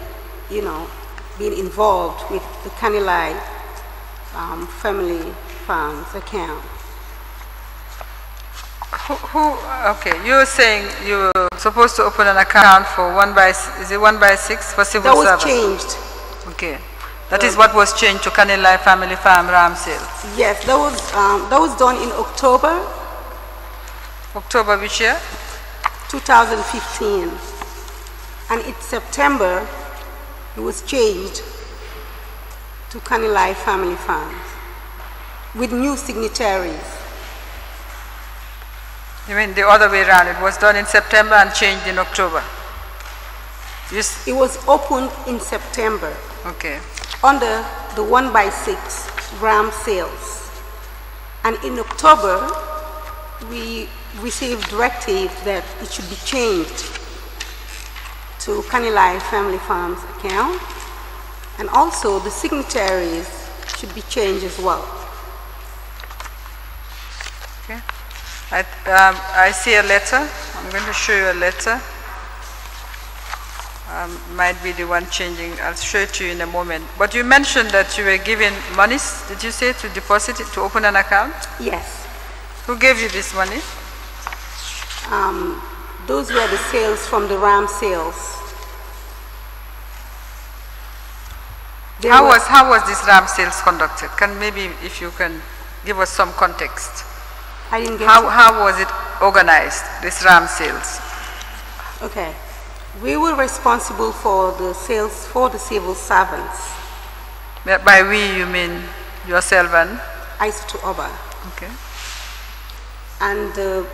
been involved with the Kanilai Family Farms account. Okay, you're saying you're supposed to open an account for 1/6 for civil service? That was changed. Okay. That is what was changed to Kanilai Family Farm RAM sales? Yes, that was done in October. October which year? 2015. And in September, it was changed to Kanilai Family Farms with new signatories. You mean the other way around? It was done in September and changed in October? It was opened in September. Okay. Under the 1/6 gram sales. And in October, we received directive that it should be changed to Kanilai Family Farms account. And also the signatories should be changed as well. Okay. I see a letter. I'm going to show you a letter. Might be the one changing. I'll show it to you in a moment. But you mentioned that you were given monies, did you say, to deposit it, to open an account? Yes. Who gave you this money? Those were the sales from the ram sales. How was this ram sales conducted? Maybe if you can give us some context. I didn't get how was it organized, this ram sales? Okay. We were responsible for the sales for the civil servants. By we, you mean yourself and? Aissatou Oba. Okay. And the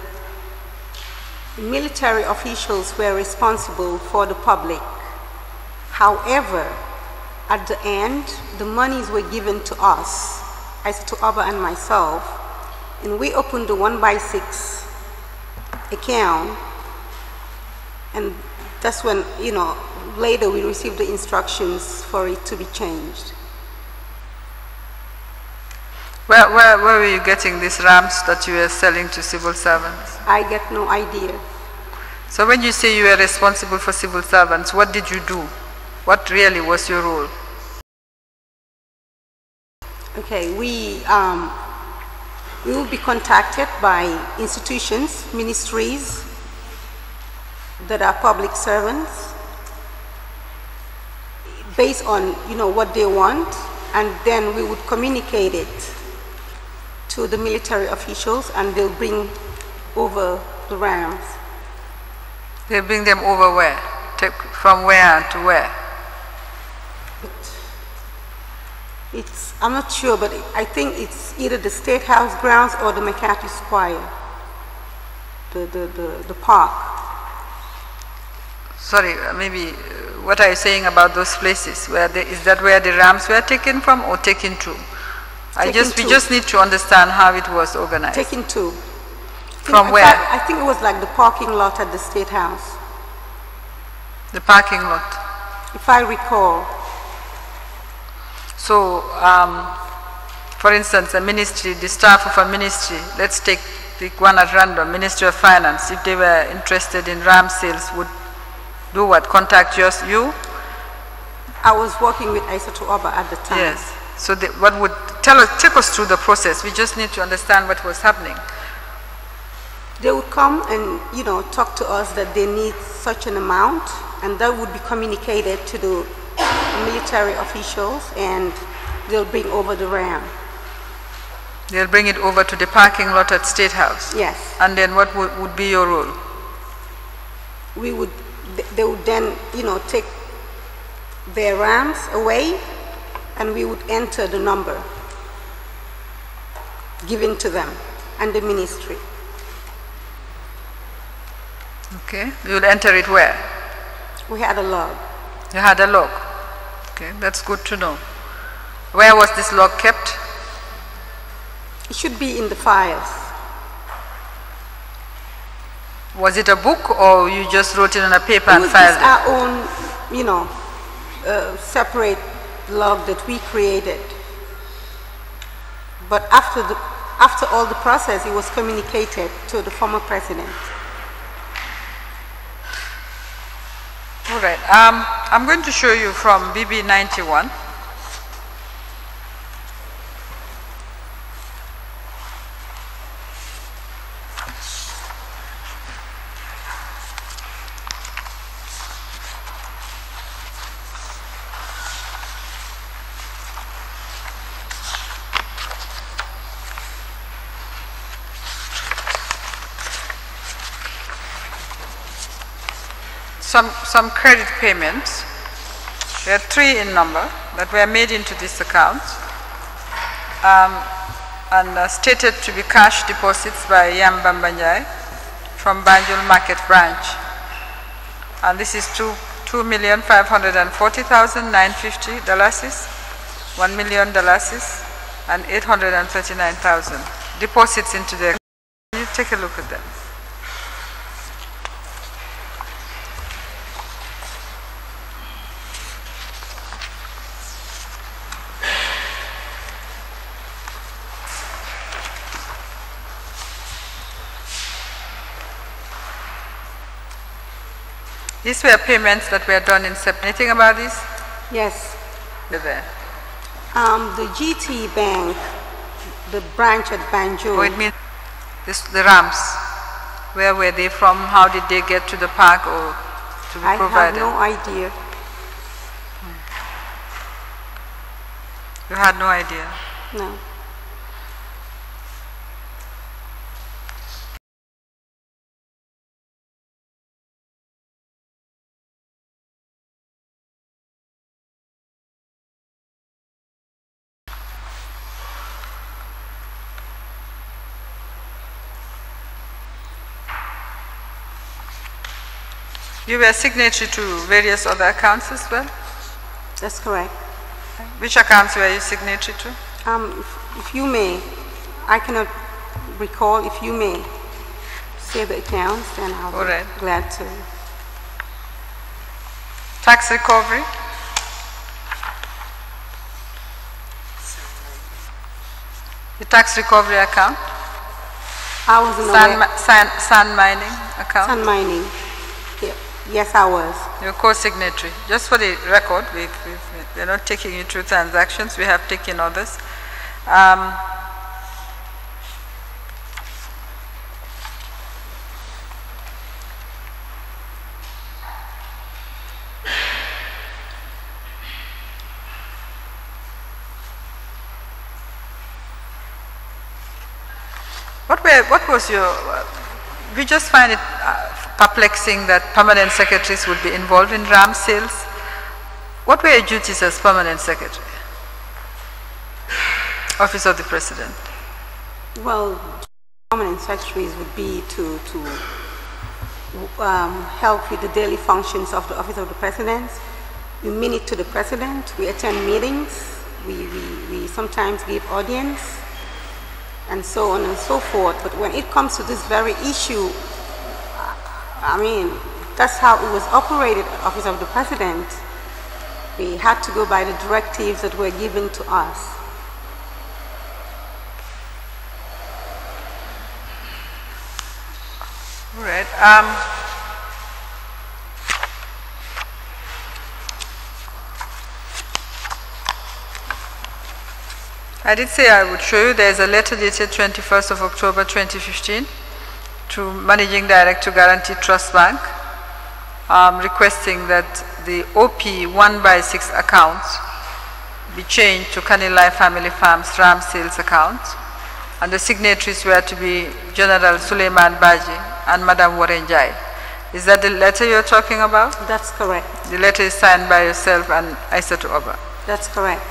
military officials were responsible for the public. However, at the end, the monies were given to us, Aissatou Oba and myself, and we opened the 1/6 account, and that's when, later we received the instructions for it to be changed. Where were you getting these rams that you were selling to civil servants? I get no idea. So when you say you were responsible for civil servants, what did you do? What really was your role? Okay, we will be contacted by institutions, ministries that are public servants based on what they want, and then we would communicate it to the military officials and they'll bring over the rams. They bring them over where? From where to where? I'm not sure, but I think it's either the State House grounds or the McCarthy Square, the park. Sorry, maybe what are you saying about those places? Is that where the rams were taken from or taken to? We just need to understand how it was organized. Taken to. From where? I think it was like the parking lot at the State House. The parking lot? If I recall. So, for instance, a ministry, the staff of a ministry, let's take one at random, Ministry of Finance, if they were interested in ram sales, would do what? Contact you? I was working with Aissatou Oba at the time. Yes. So take us through the process. We just need to understand what was happening. They would come and, talk to us that they need such an amount, and that would be communicated to the military officials, and they'll bring over the ram. They'll bring it over to the parking lot at State House? Yes. And then what would be your role? They would then, take their rams away, and we would enter the number given to them and the ministry. Okay. You will enter it where? We had a log. You had a log? Okay, that's good to know. Where was this log kept? It should be in the files. Was it a book or you just wrote it on a paper and filed it? It was our own, separate log that we created. But after all the process, it was communicated to the former president. All right. I'm going to show you from BB 91. Some credit payments. There are 3 in number that were made into this account and stated to be cash deposits by Yam Bamba Njai from Banjul Market Branch. And this is $2,540,950, $1 million, and $839,000. Deposits into the account. Can you take a look at them? These were payments that were done in September. Anything about this? Yes. They're there. The GT Bank, the branch at Banjul. Oh, it means the ramps. Where were they from? How did they get to the park or to be provided? I have no idea. You had no idea? No. You were signatory to various other accounts as well? That's correct. Which accounts were you signatory to? If you may, I cannot recall. If you may say the accounts, then I'll be glad to. Tax recovery? The tax recovery account? I wasn't sand mining account? Sand mining. Yeah. Yes, I was. Your co-signatory. Just for the record, we're not taking you through transactions. We have taken others. What was your, we just find it perplexing that permanent secretaries would be involved in RAM sales. What were your duties as permanent secretary? Office of the President. Well, permanent secretaries would be to help with the daily functions of the Office of the President. We minute to the President, we attend meetings, we sometimes give audience, and so on and so forth. But when it comes to this very issue, I mean, that's how it was operated at the Office of the President. We had to go by the directives that were given to us. All right. I did say I would show you. There's a letter dated 21st of October 2015 to Managing Director Guarantee Trust Bank requesting that the OP 1/6 account be changed to Kanilai Family Farms RAM sales account, and the signatories were to be General Suleiman Baji and Madam Warenjai. Is that the letter you're talking about? That's correct. The letter is signed by yourself and Aissatou Oba. That's correct.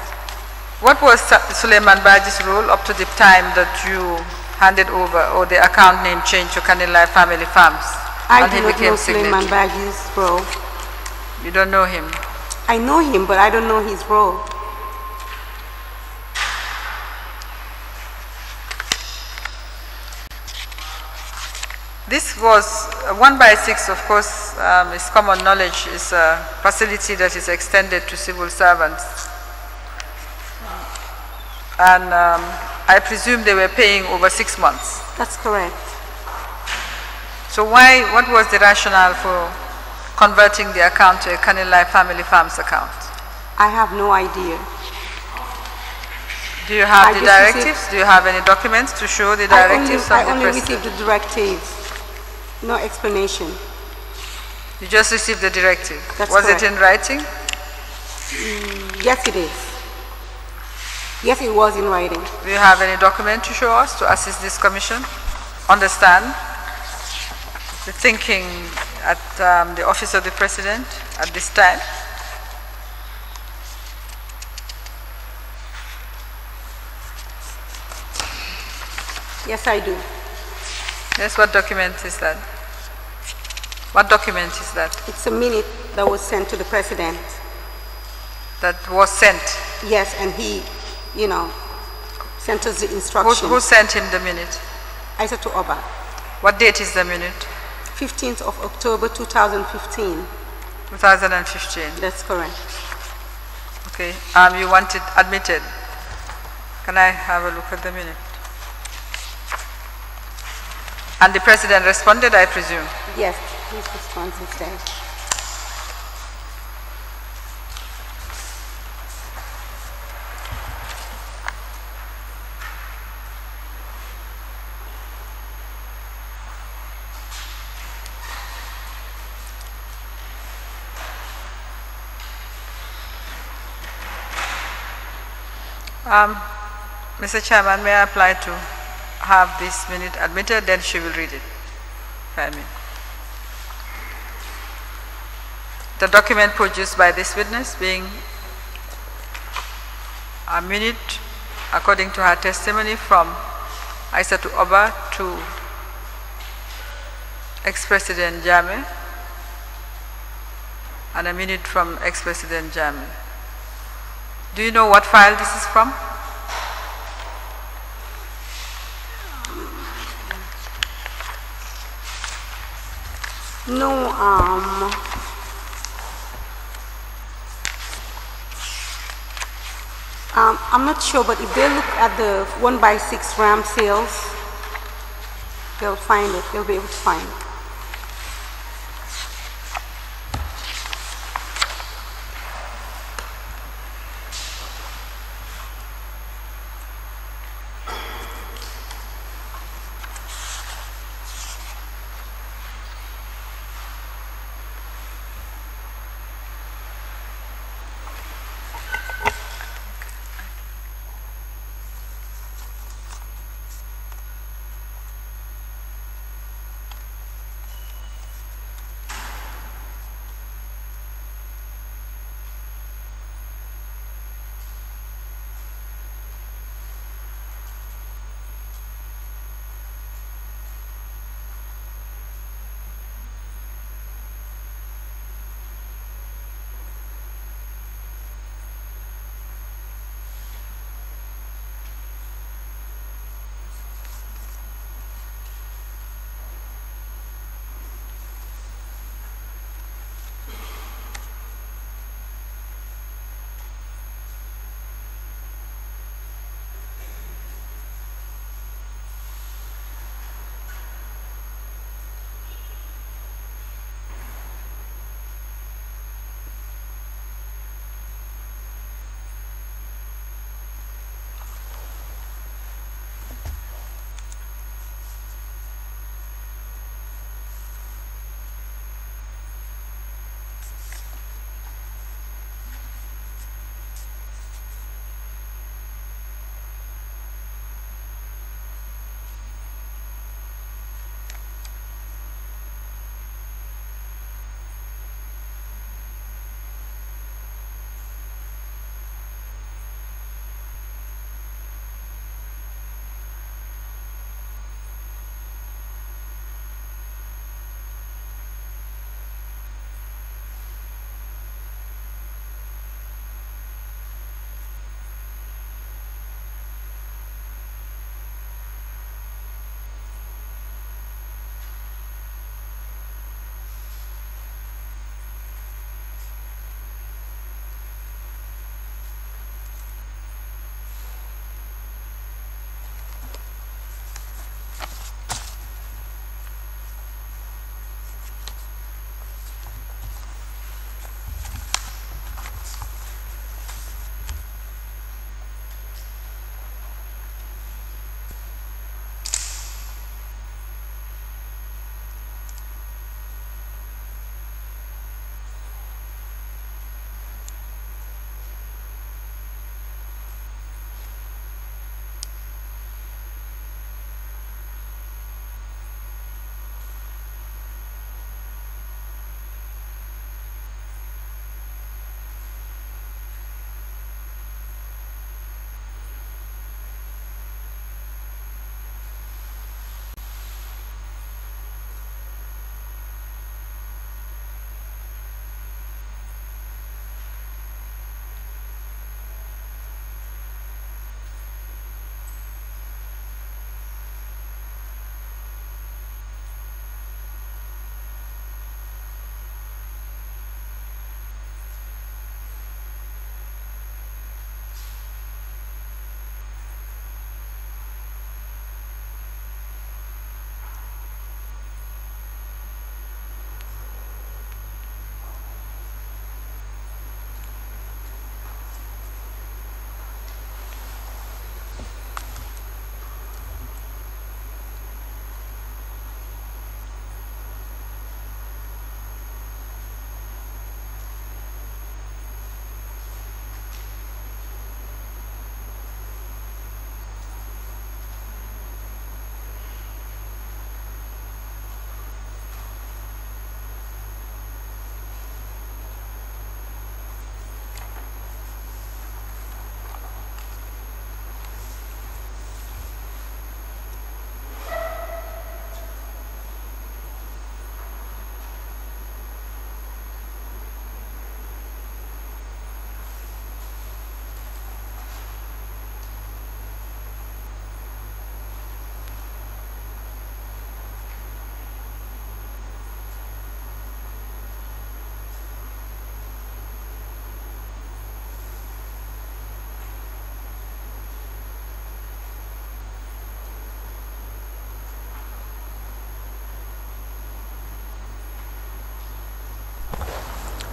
What was Suleiman Baji's role up to the time that you handed over, or the account name changed to Kanilai Family Farms? I do not know Suleiman Baji's role. You don't know him? I know him, but I don't know his role. This was 1/6, of course, is common knowledge, is a facility that is extended to civil servants. And I presume they were paying over 6 months. That's correct. So what was the rationale for converting the account to a Kanilai Family Farms account? I have no idea. Do you have the directives? Do you have any documents to show the directives of the President? I only received the directives, no explanation. You just received the directive? That's was correct. it in writing? Yes, it is. Yes, it was in writing. Do you have any document to show us to assist this commission? Understand the thinking at the Office of the President at this time? Yes, I do. Yes, what document is that? What document is that? It's a minute that was sent to the president. That was sent? Yes, and he, you know, sent us the instructions. Who sent him the minute? Aissatou Oba. What date is the minute? 15th of October 2015. 2015. That's correct. Okay. You want it admitted. Can I have a look at the minute? And the president responded, I presume? Yes, his response is there. Mr. Chairman, may I apply to have this minute admitted, then she will read it. The document produced by this witness being a minute, according to her testimony, from Aissatou Oba to ex-President Jammeh, and a minute from ex-President Jammeh. Do you know what file this is from? No, I'm not sure, but if they look at the 1x6 RAM sales, they'll find it. They'll be able to find it.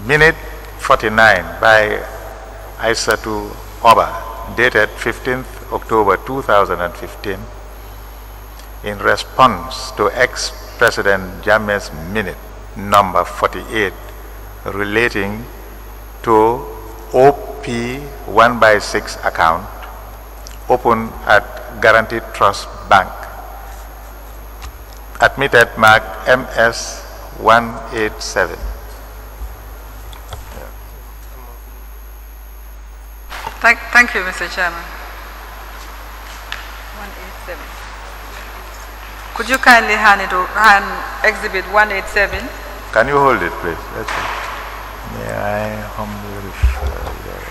Minute 49 by Aissatou Oba, dated 15th October 2015, in response to ex-President Jammeh's minute number 48 relating to OP 1/6 account open at Guaranteed Trust Bank, admitted mark MS 187. Thank you, Mr. Chairman. 187. Could you kindly hand exhibit 187? Can you hold it, please? That's it. May I humbly refer your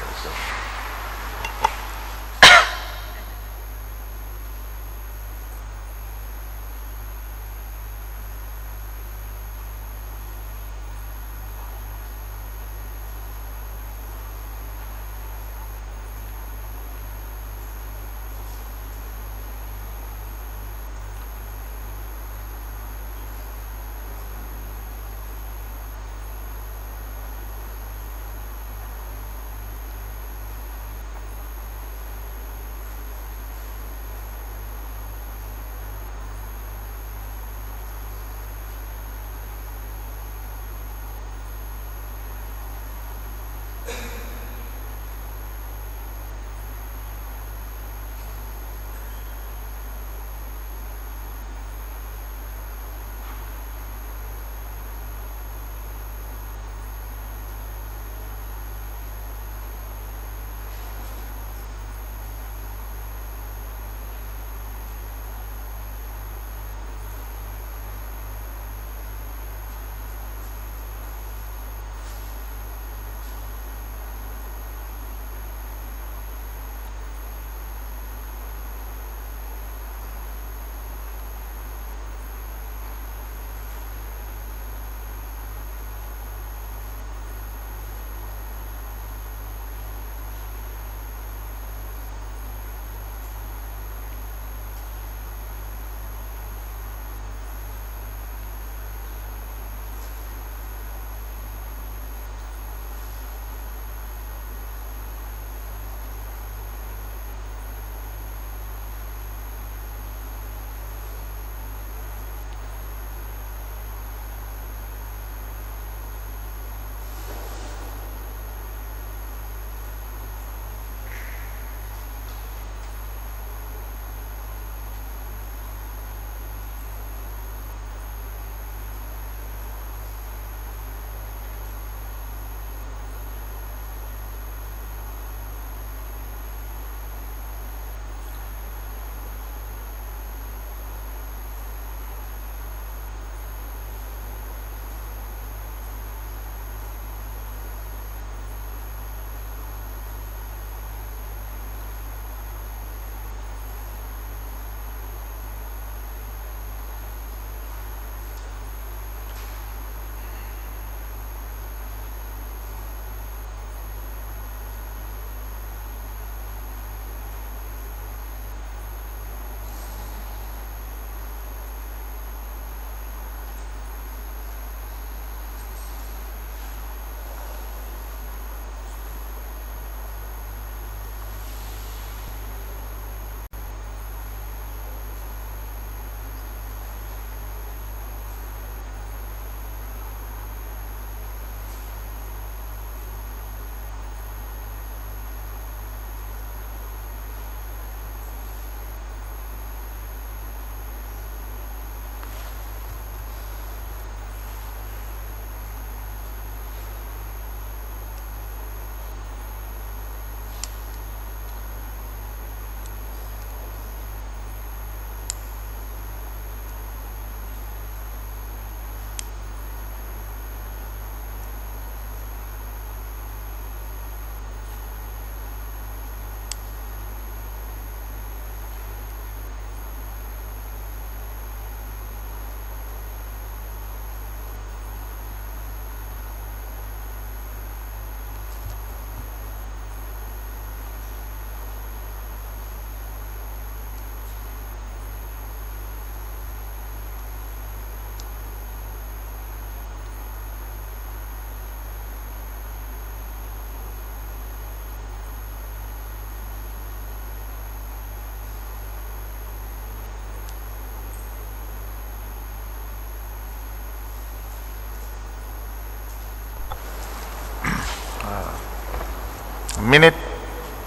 minute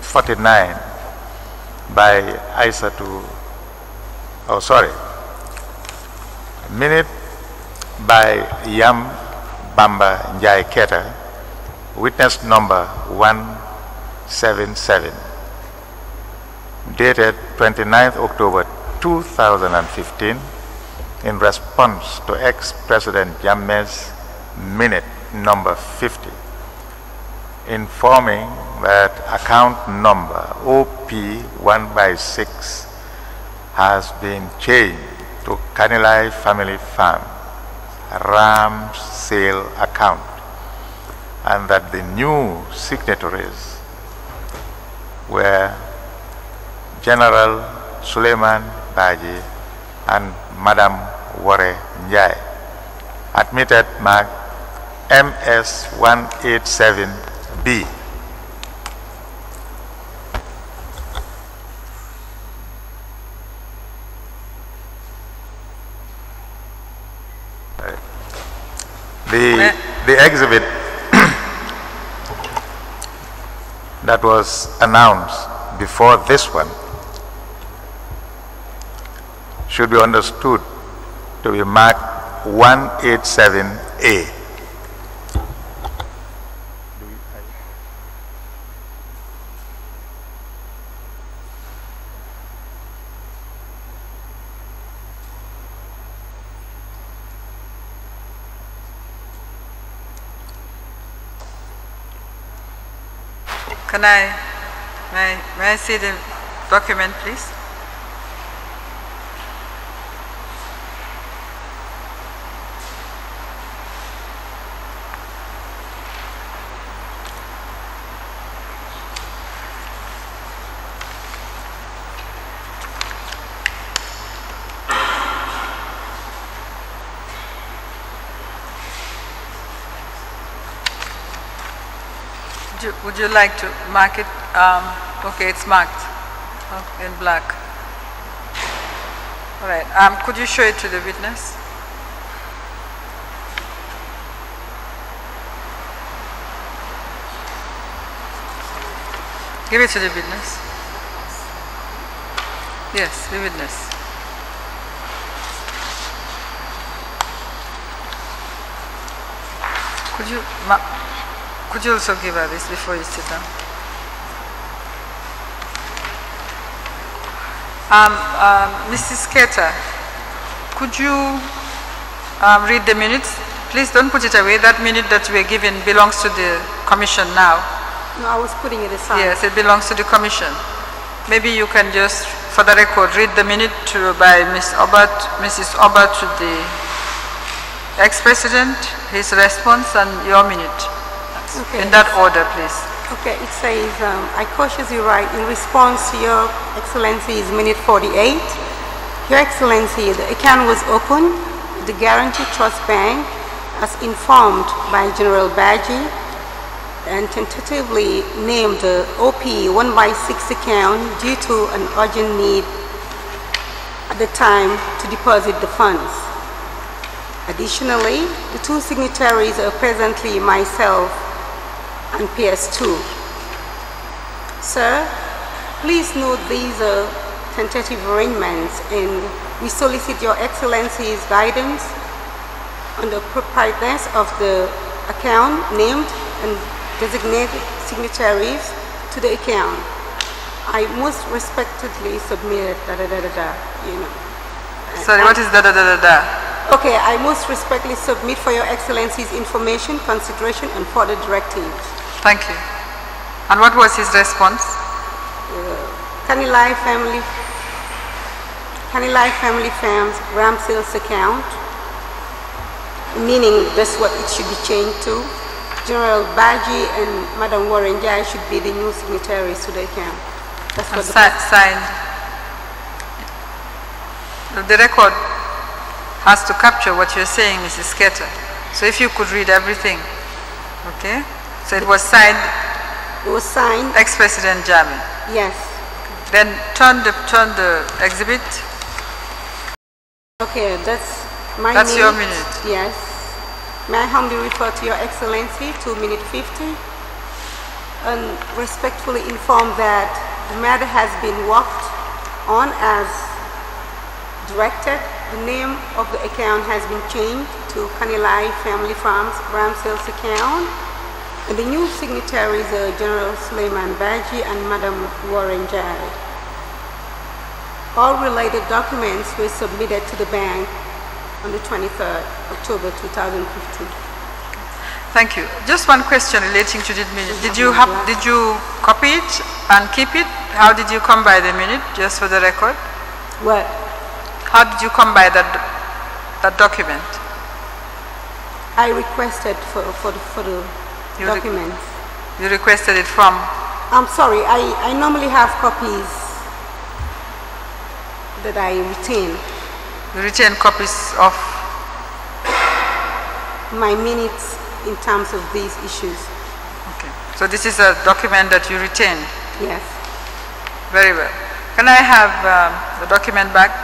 49 by Aissatou, oh sorry, minute by Yam Bamba Njai Keta, witness number 177, dated 29th October 2015, in response to ex-President Jammeh's minute number 50, informing that account number OP1/6 has been changed to Kanilai Family Farm RAM sale account, and that the new signatories were General Suleiman Baji and Madam Ware Njai, admitted mark MS187B. The exhibit that was announced before this one should be understood to be marked 187A. May I see the document, please? Would you like to mark it? Okay, it's marked in black. All right. Could you show it to the witness? Give it to the witness. Yes, the witness. Could you also give her this before you sit down? Mrs. Keta, could you read the minutes? Please don't put it away. That minute that we are given belongs to the commission now. No, I was putting it aside. Yes, it belongs to the commission. Maybe you can just, for the record, read the minute by Mrs. Obert to the ex-president, his response, and your minute. Okay. In that order, please. Okay, it says, I cautiously write, in response to Your Excellency's minute 48, Your Excellency, the account was opened, the Guarantee Trust Bank, as informed by General Baji, and tentatively named the OP 1/6 account due to an urgent need at the time to deposit the funds. Additionally, the two signatories are presently myself and PS2. Sir, please note these are tentative arrangements, and we solicit Your Excellency's guidance on the proprieteness of the account named and designated signatories to the account. I most respectfully submit you know. Sorry, what is Okay, I most respectfully submit for Your Excellency's information, consideration, and further directives. Thank you. And what was his response? Kanilai Family Farms RAM sales account, meaning that's what it should be changed to. General Baji and Madam Ware Njai should be the new signatories to the account. That's what signed. The record has to capture what you're saying, Mrs. Keta. So if you could read everything, okay? So it was signed. It was signed. Ex-President Jammeh. Yes. Then turn the exhibit. Okay, that's my That's minute. your minute. Yes. May I humbly refer to Your Excellency to minute 50? and respectfully inform that the matter has been worked on as directed. The name of the account has been changed to Kanilai Family Farms Ram Sales account. And the new signatories are General Suleiman Baji and Madam Warren Jai. All related documents were submitted to the bank on the 23rd October 2015. Thank you. Just one question relating to the minute. Did you copy it and keep it? How did you come by the minute, just for the record? What? How did you come by that document? I requested for the documents. You requested it from? I'm sorry, I normally have copies that I retain. You retain copies of? My minutes in terms of these issues. Okay. So this is a document that you retain? Yes. Very well. Can I have the document back?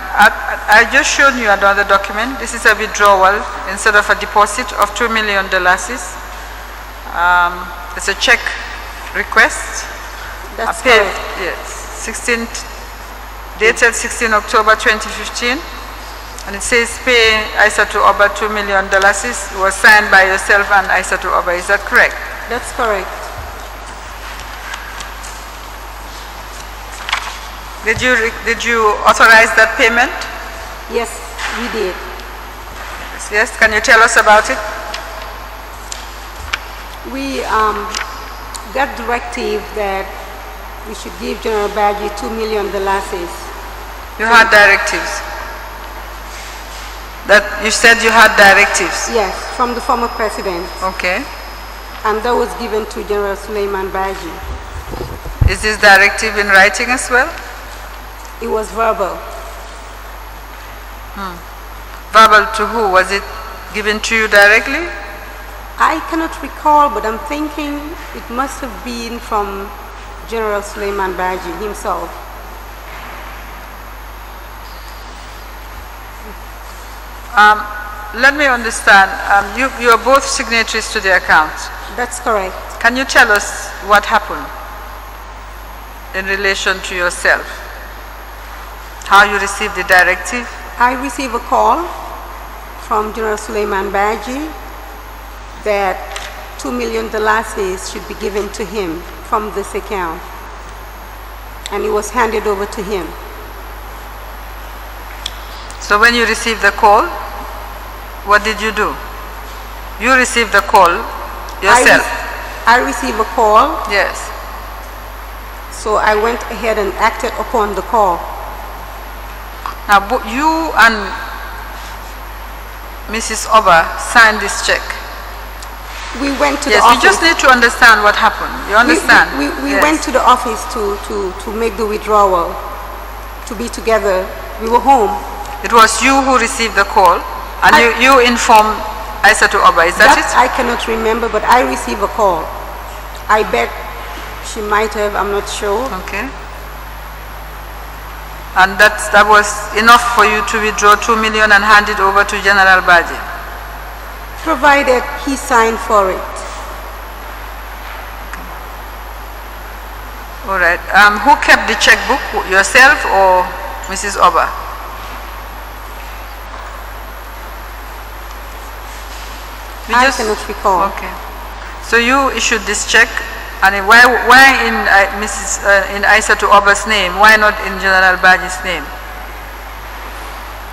I just showed you another document. This is a withdrawal instead of a deposit of $2 million. It's a check request. That's correct. Yes. Dated 16 October 2015. And it says pay Aissatou Oba $2 million. It was signed by yourself and Aissatou Oba. Is that correct? That's correct. Did you authorize that payment? Yes, we did. Yes. Can you tell us about it? We got directive that we should give General Baji $2 million. You had directives? That you said you had directives? Yes, from the former president. Okay. And that was given to General Suleiman Baji. Is this directive in writing as well? It was verbal. Verbal to who? Was it given to you directly? I cannot recall, but I'm thinking it must have been from General Suleiman Baji himself. Let me understand. You are both signatories to the account. That's correct. Can you tell us what happened in relation to yourself? How you received the directive? I received a call from General Suleiman Baji that $2 million should be given to him from this account. And it was handed over to him. So when you received the call, what did you do? You received the call yourself? I received a call. Yes. So I went ahead and acted upon the call. Now you and Mrs. Oba signed this check. We went to yes, the office. You just need to understand what happened. You understand? We went to the office to make the withdrawal, to be together. We were home. It was you who received the call, and you informed Aissatou Oba, is that it? I cannot remember, but I received a call. I bet she might have, I'm not sure. Okay. And that was enough for you to withdraw $2 million and hand it over to General Baji? Provided he signed for it. All right. Who kept the checkbook, yourself or Mrs. Oba? I cannot recall. Okay. So you issued this check, and why in in Aissatou Oba's name? Why not in General Baji's name?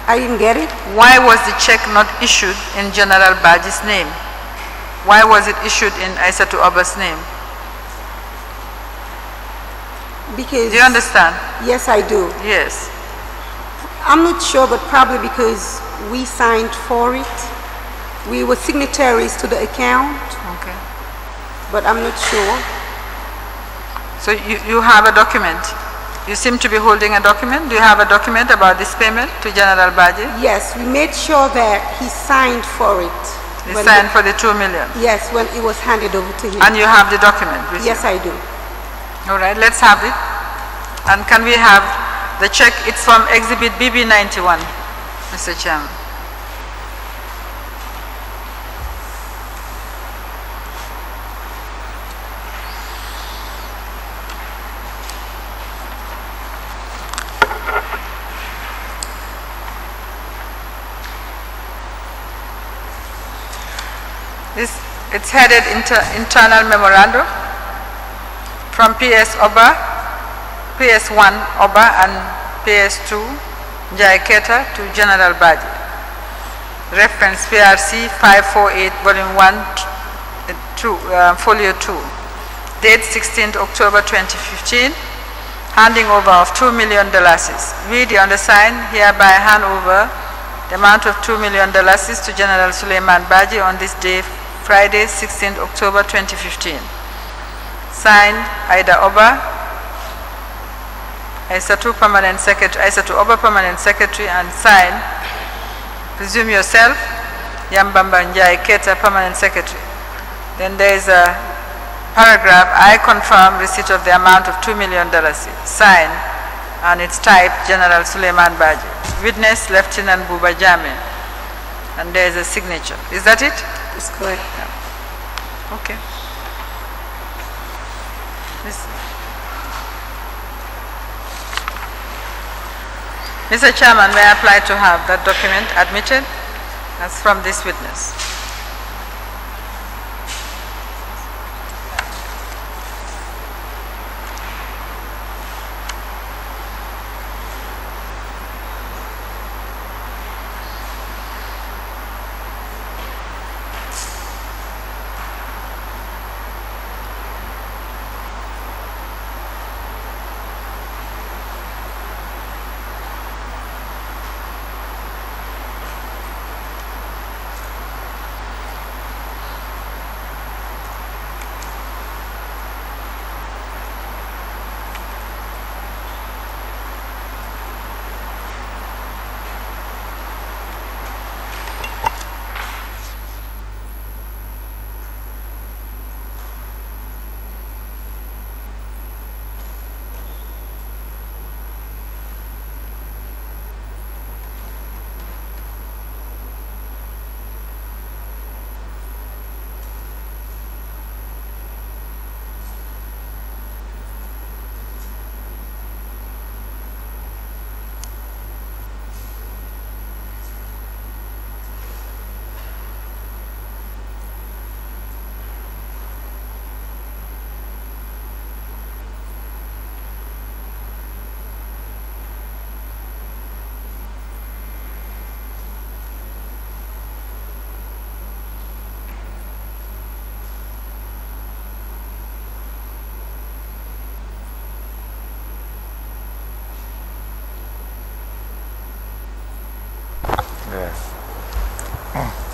I didn't get it. Why was the check not issued in General Baji's name? Why was it issued in Aissatou Oba's name? Because. Do you understand? Yes, I do. Yes. I'm not sure, but probably because we signed for it. We were signatories to the account. Okay. But I'm not sure. So you have a document? You seem to be holding a document. Do you have a document about this payment to General Baji? Yes, we made sure that he signed for it. He signed for the $2 million? Yes, when it was handed over to him. And you have the document with Yes, you? I do. All right, let's have it. And can we have the check? It's from Exhibit BB91, Mr. Chairman. It's headed Internal Memorandum from PS1 Oba and PS2 Njaiketa to General Baji. Reference PRC 548 Volume 1, Folio 2. Date 16th October 2015. Handing over of $2 million. We, the undersigned, hereby hand over the amount of $2 million to General Suleiman Baji on this day, Friday, 16th October 2015. Signed, Aida Oba, Aisatu Permanent Secretary, Aisatu Oba Permanent Secretary, and signed, presume yourself, Yambamba Njaiketa Permanent Secretary. Then there is a paragraph, I confirm receipt of the amount of $2 million, signed, and it's typed General Suleiman Baji. Witness, Lieutenant Buba Jame. And there is a signature. Is that it? That's correct. Yeah. Okay. Mr. Chairman, may I apply to have that document admitted as from this witness?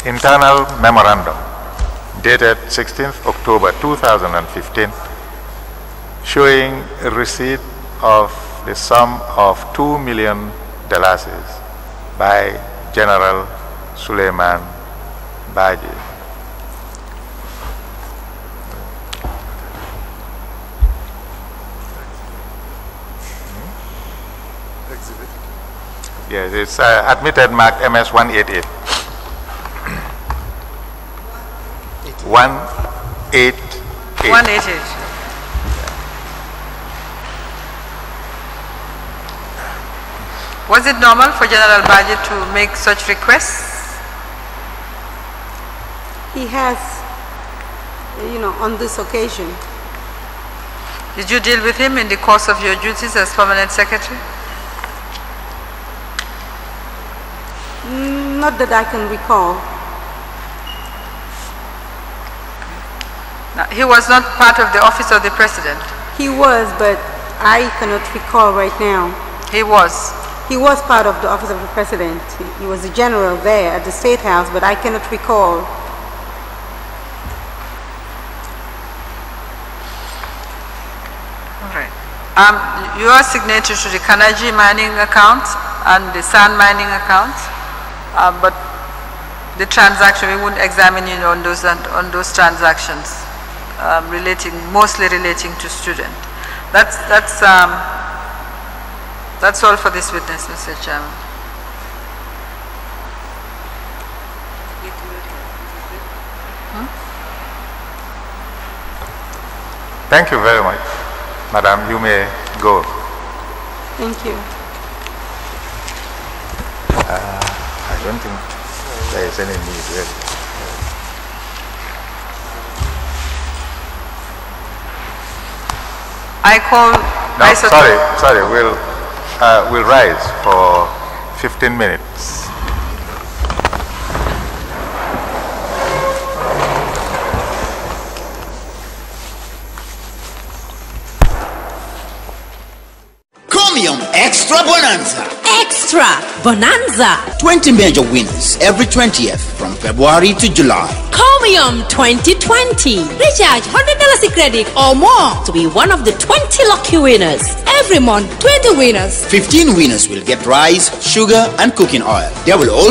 Internal Memorandum dated 16th October 2015 showing a receipt of the sum of $2 million by General Suleiman Baji. Yes, it's admitted marked MS 188. 188. 188. Was it normal for General Baji to make such requests? He has, on this occasion. Did you deal with him in the course of your duties as Permanent Secretary? Not that I can recall. No, he was not part of the office of the President? He was, but I cannot recall right now. He was? He was part of the office of the President. He was a general there at the State House, but I cannot recall. All right. You are signatory to the Kanaji mining accounts and the sand mining accounts, but the transaction, we wouldn't examine you on those transactions, mostly relating to student. That's all for this witness, Mr. Chairman. Thank you very much. Madam, you may go. Thank you. I don't think there is any need really. I call... No, sorry, we'll rise for 15 minutes. Comium Extra Bonanza. Extra Bonanza. 20 major winners every 20th from February to July. Comium 2020. Recharge $100 credit or more to be one of the 20 lucky winners. Every month, 20 winners. 15 winners will get rice, sugar, and cooking oil. They will also